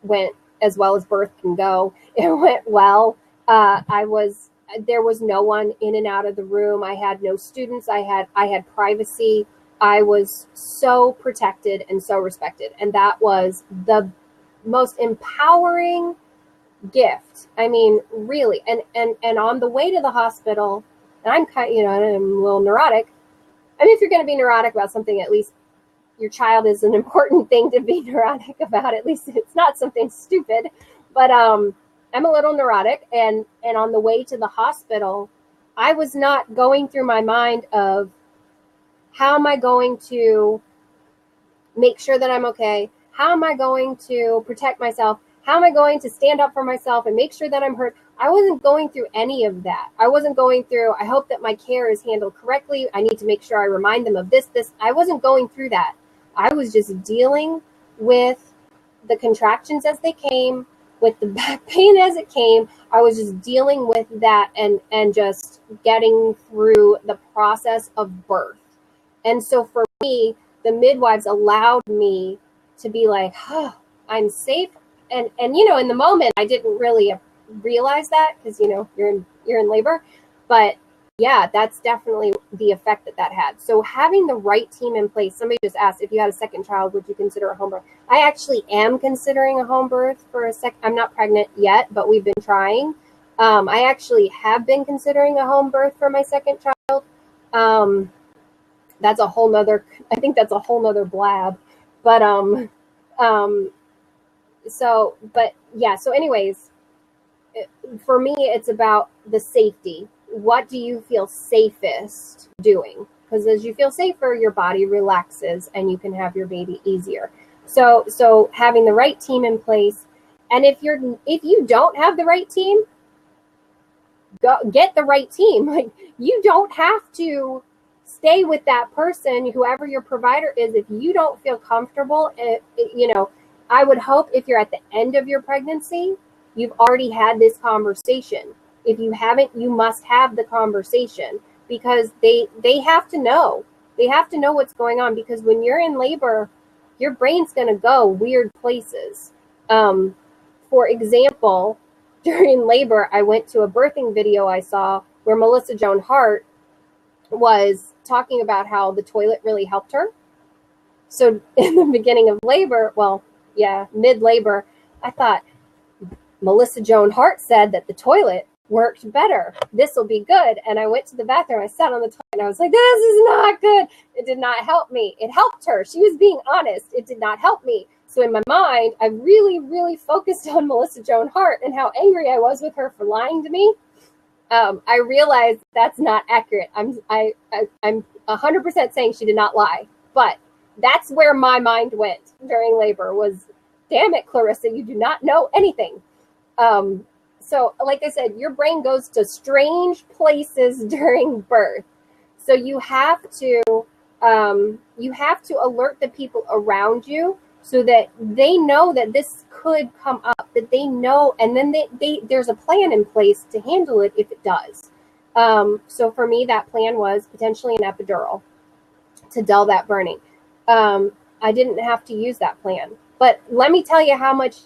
went as well as birth can go. It went well. There was no one in and out of the room. I had no students. I had privacy. I was so protected and so respected. And that was the most empowering gift. I mean, really. And on the way to the hospital, and I'm I'm a little neurotic. I mean, if you're going to be neurotic about something, at least your child is an important thing to be neurotic about. At least it's not something stupid. But I'm a little neurotic. And on the way to the hospital, I was not going through my mind of, how am I going to make sure that I'm okay? How am I going to protect myself? How am I going to stand up for myself and make sure that I'm heard? I wasn't going through any of that. I wasn't going through, I hope that my care is handled correctly. I need to make sure I remind them of this. I wasn't going through that. I was just dealing with the contractions as they came, with the back pain as it came. I was just dealing with that and just getting through the process of birth. And so for me, the midwives allowed me to be like, I'm safe. And in the moment, I didn't really realize that because, you're in labor. But yeah, that's definitely the effect that had. So having the right team in place. Somebody just asked, if you had a second child, would you consider a home birth? I actually am considering a home birth for a second. I'm not pregnant yet, but we've been trying. I actually have been considering a home birth for my second child. That's a whole nother, I think that's a whole nother blab. But, so anyways, for me, it's about the safety. What do you feel safest doing? Because as you feel safer, your body relaxes and you can have your baby easier. So having the right team in place. And if you don't have the right team, go get the right team. Like, you don't have to stay with that person, whoever your provider is, if you don't feel comfortable. I would hope if you're at the end of your pregnancy, you've already had this conversation. If you haven't, you must have the conversation, because they have to know. They have to know what's going on, because when you're in labor, your brain's going to go weird places. For example, during labor, I went to a birthing video I saw where Melissa Joan Hart was talking about how the toilet really helped her. So in the beginning of labor, mid-labor, I thought, Melissa Joan Hart said that the toilet worked better. This will be good. And I went to the bathroom. I sat on the toilet and I was like, this is not good. It did not help me. It helped her. She was being honest. It did not help me. So in my mind, I really, really focused on Melissa Joan Hart and how angry I was with her for lying to me. I realized that's not accurate. I'm 100% saying she did not lie, but that's where my mind went during labor was, damn it, Clarissa, you do not know anything. So like I said, your brain goes to strange places during birth. So you have to alert the people around you so that they know that this could come up, that they know, and then there's a plan in place to handle it if it does. So for me, that plan was potentially an epidural to dull that burning. I didn't have to use that plan, but let me tell you how much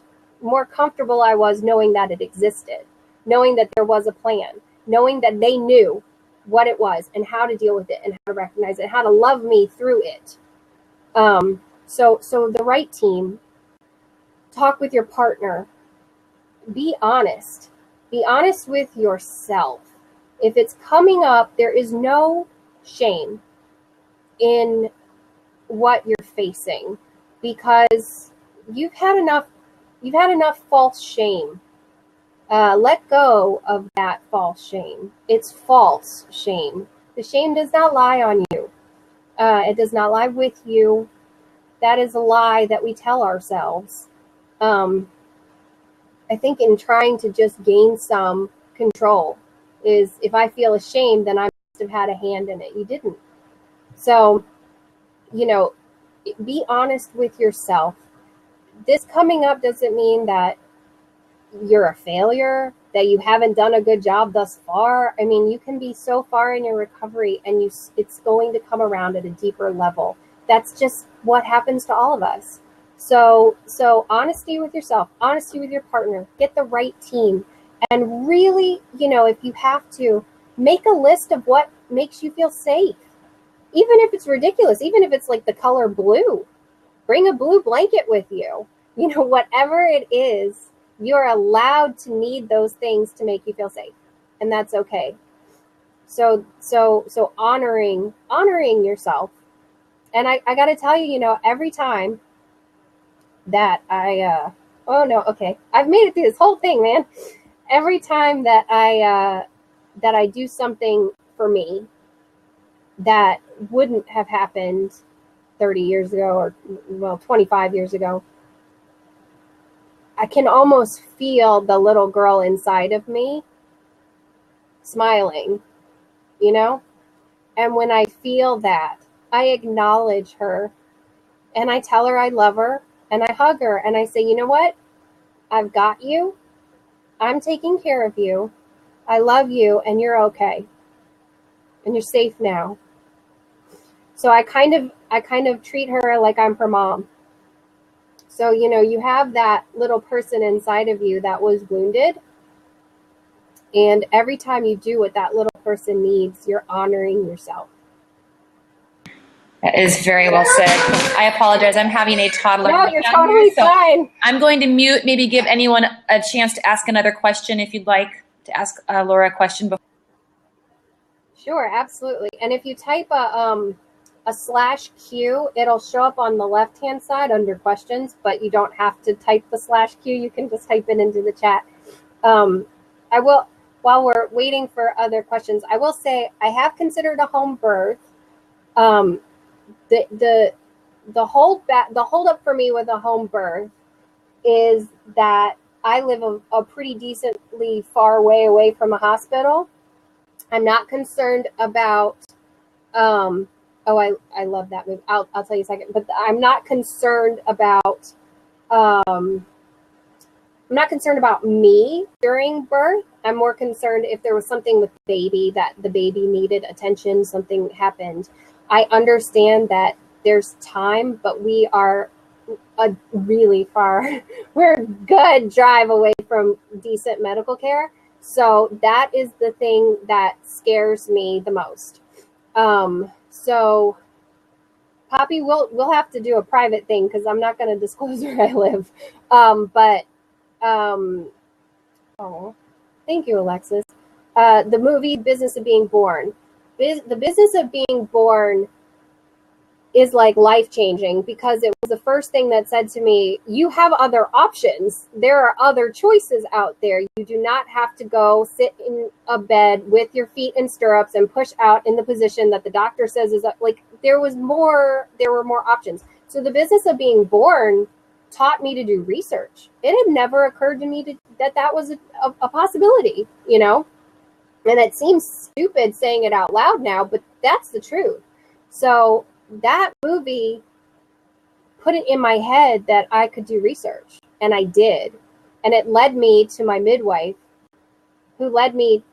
more comfortable I was knowing that it existed, knowing that there was a plan, knowing that they knew what it was and how to deal with it and how to recognize it, how to love me through it. So the right team, talk with your partner, be honest with yourself. If it's coming up, there is no shame in what you're facing, because you've had enough false shame. Let go of that false shame. It's false shame. The shame does not lie on you. It does not lie with you. That is a lie that we tell ourselves. I think in trying to just gain some control is, if I feel ashamed, then I must have had a hand in it. You didn't. So, be honest with yourself. This coming up doesn't mean that you're a failure, that you haven't done a good job thus far. I mean, you can be so far in your recovery and it's going to come around at a deeper level. That's just what happens to all of us. So honesty with yourself, honesty with your partner, get the right team, and really, if you have to, make a list of what makes you feel safe. Even if it's ridiculous, even if it's like the color blue, bring a blue blanket with you. Whatever it is, you're allowed to need those things to make you feel safe, and that's okay. So honoring yourself. And I got to tell you, every time that I've made it through this whole thing, man. Every time that I do something for me that wouldn't have happened 30 years ago or 25 years ago, I can almost feel the little girl inside of me smiling, And when I feel that, I acknowledge her and I tell her I love her and I hug her and I say, you know what? I've got you. I'm taking care of you. I love you and you're okay. And you're safe now. So I kind of treat her like I'm her mom. So, you have that little person inside of you that was wounded. And every time you do what that little person needs, you're honoring yourself. That is very well said. I apologize. I'm having a toddler. No, you're totally fine. I'm going to mute, maybe give anyone a chance to ask another question if you'd like to ask Laura a question before. Sure, absolutely. And if you type a /Q, it'll show up on the left-hand side under questions, but you don't have to type the /Q. You can just type it into the chat. I will, while we're waiting for other questions, I will say I have considered a home birth. The hold up for me with a home birth is that I live a pretty decently far way away from a hospital. I'm not concerned about, I love that movie. I'll tell you in a second, but I'm not concerned about, I'm not concerned about me during birth. I'm more concerned if there was something with the baby, that the baby needed attention, something happened. I understand that there's time, but we are a really far, we're a good drive away from decent medical care. So that is the thing that scares me the most. So Poppy, we'll have to do a private thing because I'm not going to disclose where I live. But oh, thank you, Alexis. The movie Business of Being Born. The Business of Being Born is like life-changing because it was the first thing that said to me, you have other options. There are other choices out there. You do not have to go sit in a bed with your feet in stirrups and push out in the position that the doctor says is like, there were more options. So the Business of Being Born taught me to do research. It had never occurred to me that was a possibility, you know? And it seems stupid saying it out loud now, but that's the truth. So that movie put it in my head that I could do research, and I did. And it led me to my midwife, who led me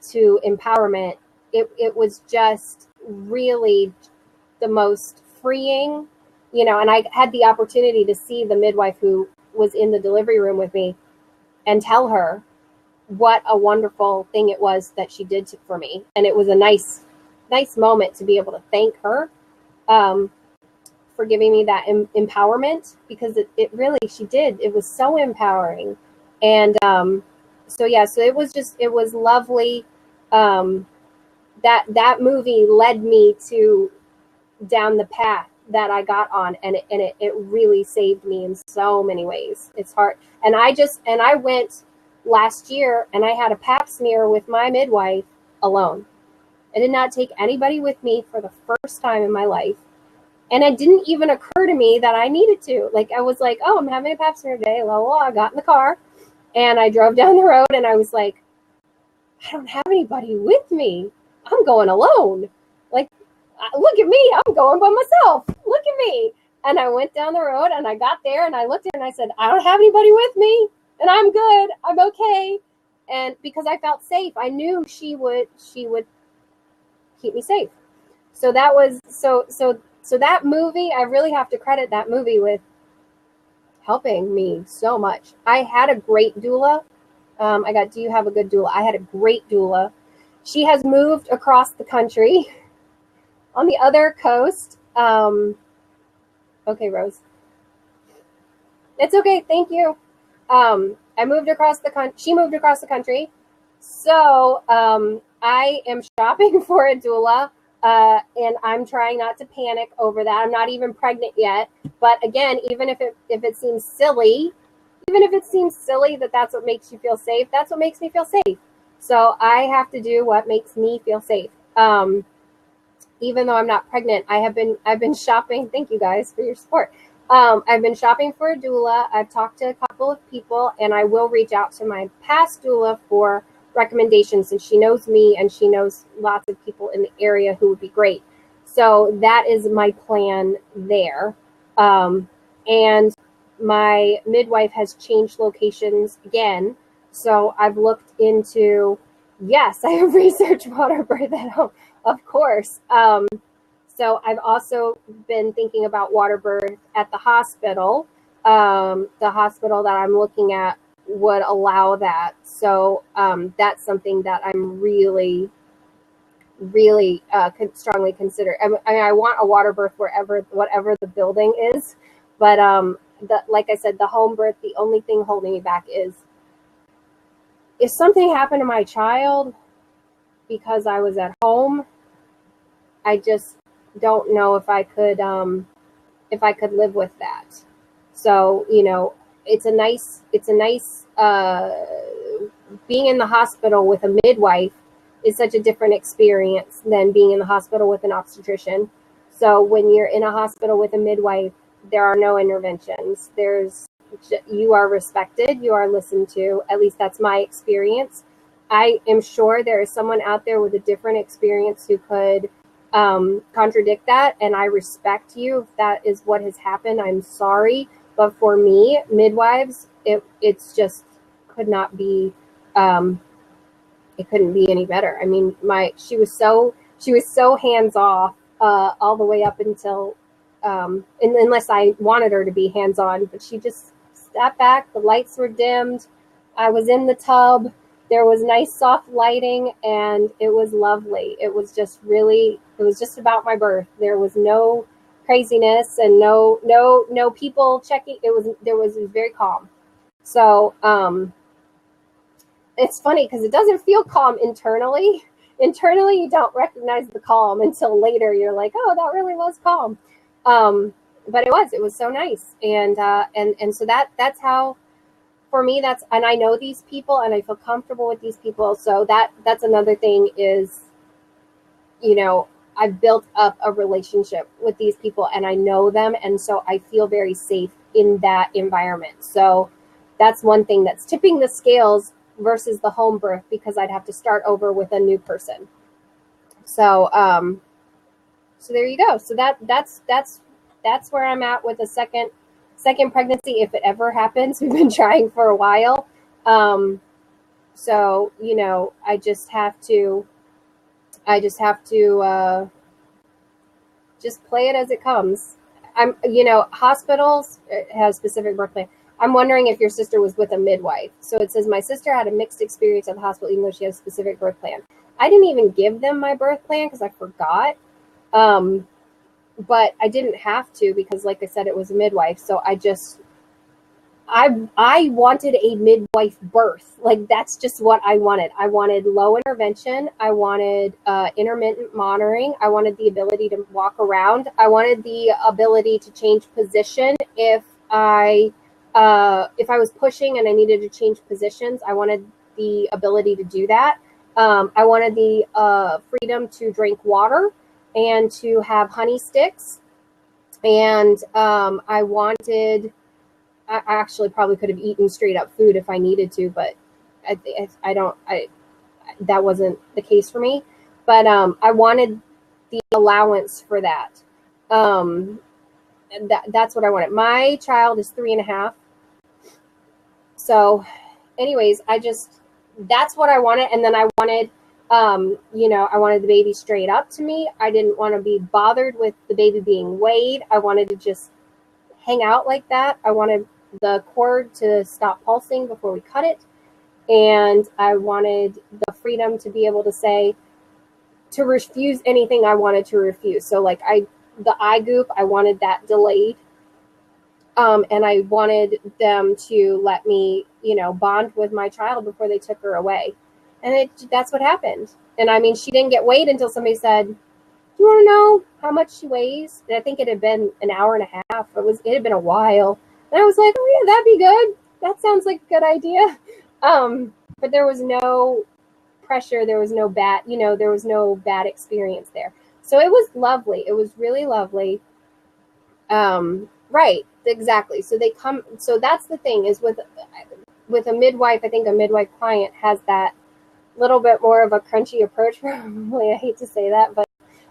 to empowerment. It was just really the most freeing, you know, and I had the opportunity to see the midwife who was in the delivery room with me and tell her what a wonderful thing it was that she did for me. And it was a nice moment to be able to thank her for giving me that empowerment, because it really, she did. It was so empowering. And so it was lovely. That movie led me to down the path that I got on, and it really saved me in so many ways. It's hard. And I went last year and I had a pap smear with my midwife alone. I did not take anybody with me for the first time in my life. And it didn't even occur to me that I needed to. Like, I was like, oh, I'm having a pap smear today. La, la, la. I got in the car and I drove down the road and I was like, I don't have anybody with me. I'm going alone. Like, look at me. I'm going by myself. Look at me. And I went down the road and I got there and I looked at her and I said, I don't have anybody with me and I'm good. I'm okay. And because I felt safe, I knew she would keep me safe. So that was, so that movie, I really have to credit that movie with helping me so much. I had a great doula. Do you have a good doula? I had a great doula. She has moved across the country on the other coast. Okay, Rose. It's okay. Thank you. I moved across the country. She moved across the country. So I am shopping for a doula. And I'm trying not to panic over that. I'm not even pregnant yet. But again, even if it seems silly, that that's what makes you feel safe, that's what makes me feel safe. So I have to do what makes me feel safe. Even though I'm not pregnant, I've been shopping. Thank you guys for your support. I've been shopping for a doula. I've talked to a couple of people, and I will reach out to my past doula for recommendations, and she knows me and she knows lots of people in the area who would be great. So that is my plan there. And my midwife has changed locations again. So I've looked into, yes, I have researched water birth at home, of course. So I've also been thinking about water birth at the hospital. The hospital that I'm looking at would allow that. So that's something that I'm really strongly consider. I mean, I want a water birth whatever the building is. But like I said, the home birth, the only thing holding me back is if something happened to my child because I was at home, I just don't know if I could live with that. So, you know, it's a nice being in the hospital with a midwife is such a different experience than being in the hospital with an obstetrician. So when you're in a hospital with a midwife, there are no interventions. You are respected, you are listened to. At least that's my experience. I am sure there is someone out there with a different experience who could contradict that, and I respect you if that is what has happened. I'm sorry, but for me, midwives, it's just could not be. It couldn't be any better. I mean, she was so hands off all the way up until, unless I wanted her to be hands-on, but she just sat back. The lights were dimmed. I was in the tub. There was nice soft lighting, and it was lovely. It was just about my birth. There was no craziness and no people checking. It was very calm. So, it's funny because it doesn't feel calm internally. Internally, you don't recognize the calm until later. You're like, oh, that really was calm. But it was so nice. And so that's how, for me, and I know these people and I feel comfortable with these people. So that's another thing is, I've built up a relationship with these people and I know them. And so I feel very safe in that environment. So that's one thing that's tipping the scales versus the home birth, because I'd have to start over with a new person. So, so there you go. So that's where I'm at with a second pregnancy, if it ever happens. We've been trying for a while. So, I just have to just play it as it comes. Hospitals have specific birth plan. I'm wondering if your sister was with a midwife. So it says, my sister had a mixed experience at the hospital, even though she has a specific birth plan. I didn't even give them my birth plan because I forgot. But I didn't have to, because like I said, it was a midwife. So I wanted a midwife birth. Like, that's just what I wanted. I wanted low intervention. I wanted intermittent monitoring. I wanted the ability to walk around. I wanted the ability to change position if I was pushing and I needed to change positions. I wanted the ability to do that. I wanted the freedom to drink water and to have honey sticks. And I actually probably could have eaten straight up food if I needed to, but that wasn't the case for me. But I wanted the allowance for that. That's what I wanted. My child is 3.5. So anyways, that's what I wanted. And then I wanted, I wanted the baby straight up to me. I didn't want to be bothered with the baby being weighed. I wanted to just hang out like that. I wanted the cord to stop pulsing before we cut it. And I wanted the freedom to be able to refuse anything I wanted to refuse. So like the eye goop, I wanted that delayed. And I wanted them to let me, bond with my child before they took her away. And that's what happened. And I mean, she didn't get weighed until somebody said, do you want to know how much she weighs? And I think it had been an hour and a half. It had been a while. And I was like, oh yeah, that'd be good. That sounds like a good idea. But there was no pressure. There was no bad experience there. So it was lovely. It was really lovely. Right. Exactly. So that's the thing is with a midwife, I think a midwife client has that little bit more of a crunchy approach. Probably, I hate to say that,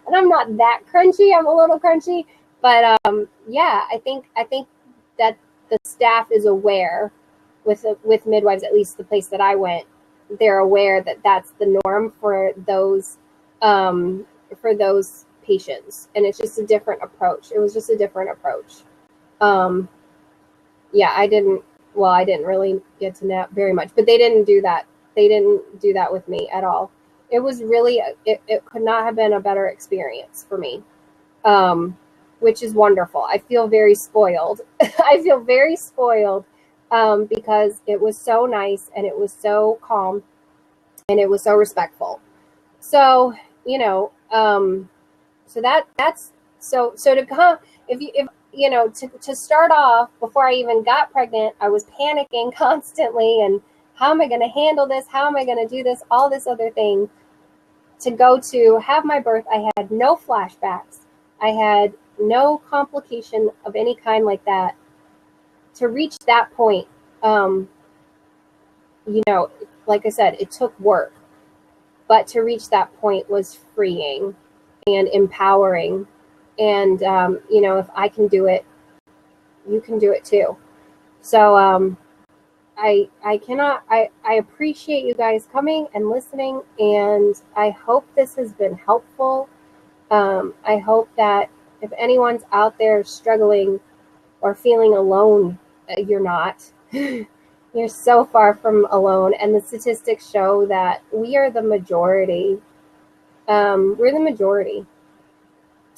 and I'm not that crunchy. I'm a little crunchy, but yeah, I think that the staff is aware with midwives, at least the place that I went, they're aware that that's the norm for those patients, and it's just a different approach. It was just a different approach. Yeah, I didn't really get to know very much, but they didn't do that. They didn't do that with me at all. It was really, it could not have been a better experience for me, which is wonderful. I feel very spoiled. I feel very spoiled because it was so nice and it was so calm and it was so respectful. So, so that's to start off, before I even got pregnant, I was panicking constantly and how am I going to handle this? How am I going to do this? All this other thing. To go to have my birth, I had no flashbacks. I had no complication of any kind like that. To reach that point, like I said, it took work. But to reach that point was freeing and empowering. And, if I can do it, you can do it too. So, I appreciate you guys coming and listening, and I hope this has been helpful. I hope that if anyone's out there struggling or feeling alone, you're not. You're so far from alone. And the statistics show that we are the majority. We're the majority,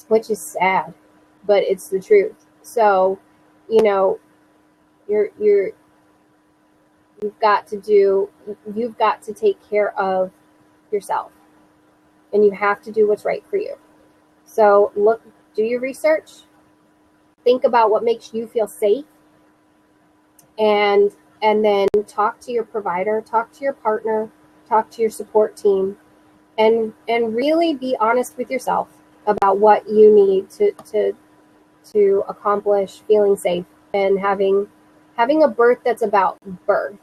which is sad, but it's the truth. So, you know, you've got to take care of yourself, and you have to do what's right for you. So do your research, think about what makes you feel safe, and then talk to your provider, talk to your partner, talk to your support team, and really be honest with yourself about what you need to accomplish feeling safe and having a birth that's about birth,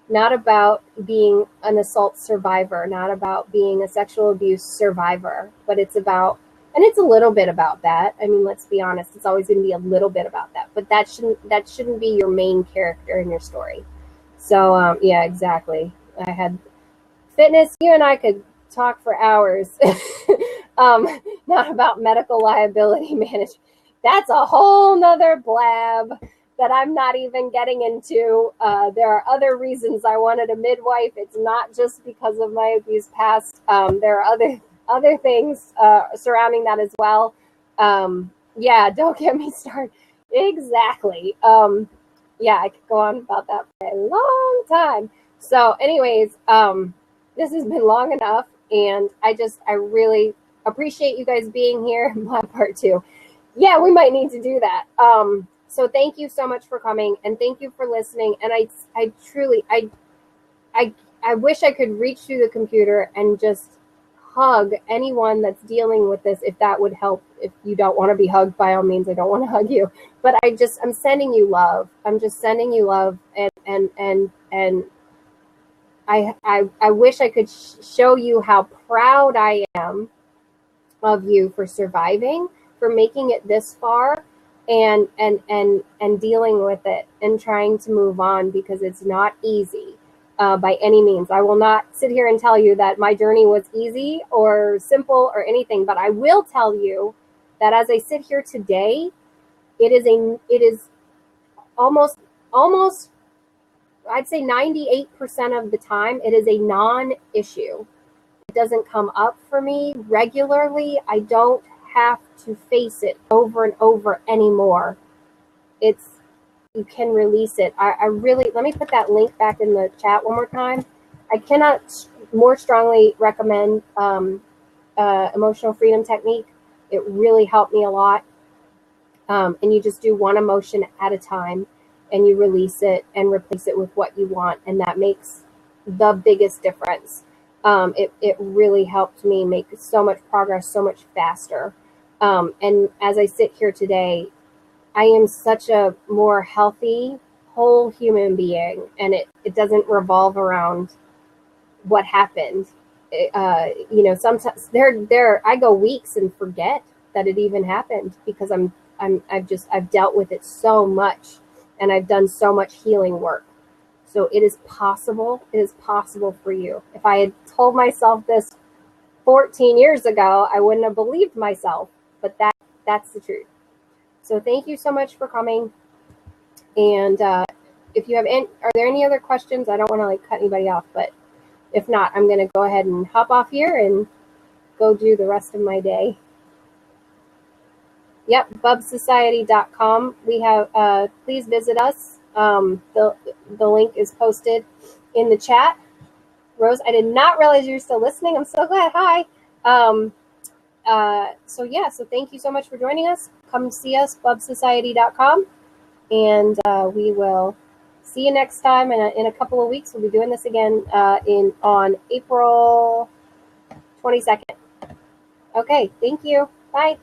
not about being an assault survivor, not about being a sexual abuse survivor, but it's about, and it's a little bit about that. I mean, let's be honest, it's always going to be a little bit about that, but that shouldn't be your main character in your story. So yeah, exactly. I had fitness. You and I could talk for hours, not about medical liability management. That's a whole nother blab that I'm not even getting into. There are other reasons I wanted a midwife. It's not just because of my abuse past. There are other things surrounding that as well. Yeah, don't get me started. Exactly. Yeah, I could go on about that for a long time. So anyways, this has been long enough, and I really appreciate you guys being here. My part too. Yeah, we might need to do that. So thank you so much for coming, and thank you for listening. And I truly, I wish I could reach through the computer and just hug anyone that's dealing with this, if that would help. If you don't want to be hugged, by all means, I don't want to hug you. But I'm sending you love. I'm just sending you love, and I wish I could show you how proud I am of you for surviving, for making it this far, and dealing with it and trying to move on, because it's not easy by any means. I will not sit here and tell you that my journey was easy or simple or anything, but I will tell you that as I sit here today, it is almost I'd say 98% of the time it is a non-issue. It doesn't come up for me regularly. I don't have to face it over and over anymore. You can release it. I really, let me put that link back in the chat one more time. I cannot more strongly recommend emotional freedom technique. It really helped me a lot. And you just do one emotion at a time, and you release it and replace it with what you want, and that makes the biggest difference. It really helped me make so much progress so much faster. And as I sit here today, I am such a more healthy, whole human being, and it doesn't revolve around what happened. Sometimes I go weeks and forget that it even happened, because I've dealt with it so much, and I've done so much healing work. So it is possible. It is possible for you. If I had told myself this 14 years ago, I wouldn't have believed myself, but that's the truth. So thank you so much for coming. And if you have are there any other questions? I don't want to cut anybody off, but if not, I'm going to go ahead and hop off here and go do the rest of my day. Yep, bubsociety.com. We have, please visit us. The link is posted in the chat. Rose, I did not realize you're still listening. I'm so glad. Hi. So thank you so much for joining us. Come see us, bubsociety.com, and we will see you next time. And in a couple of weeks, we'll be doing this again on April 22nd. Okay, thank you. Bye.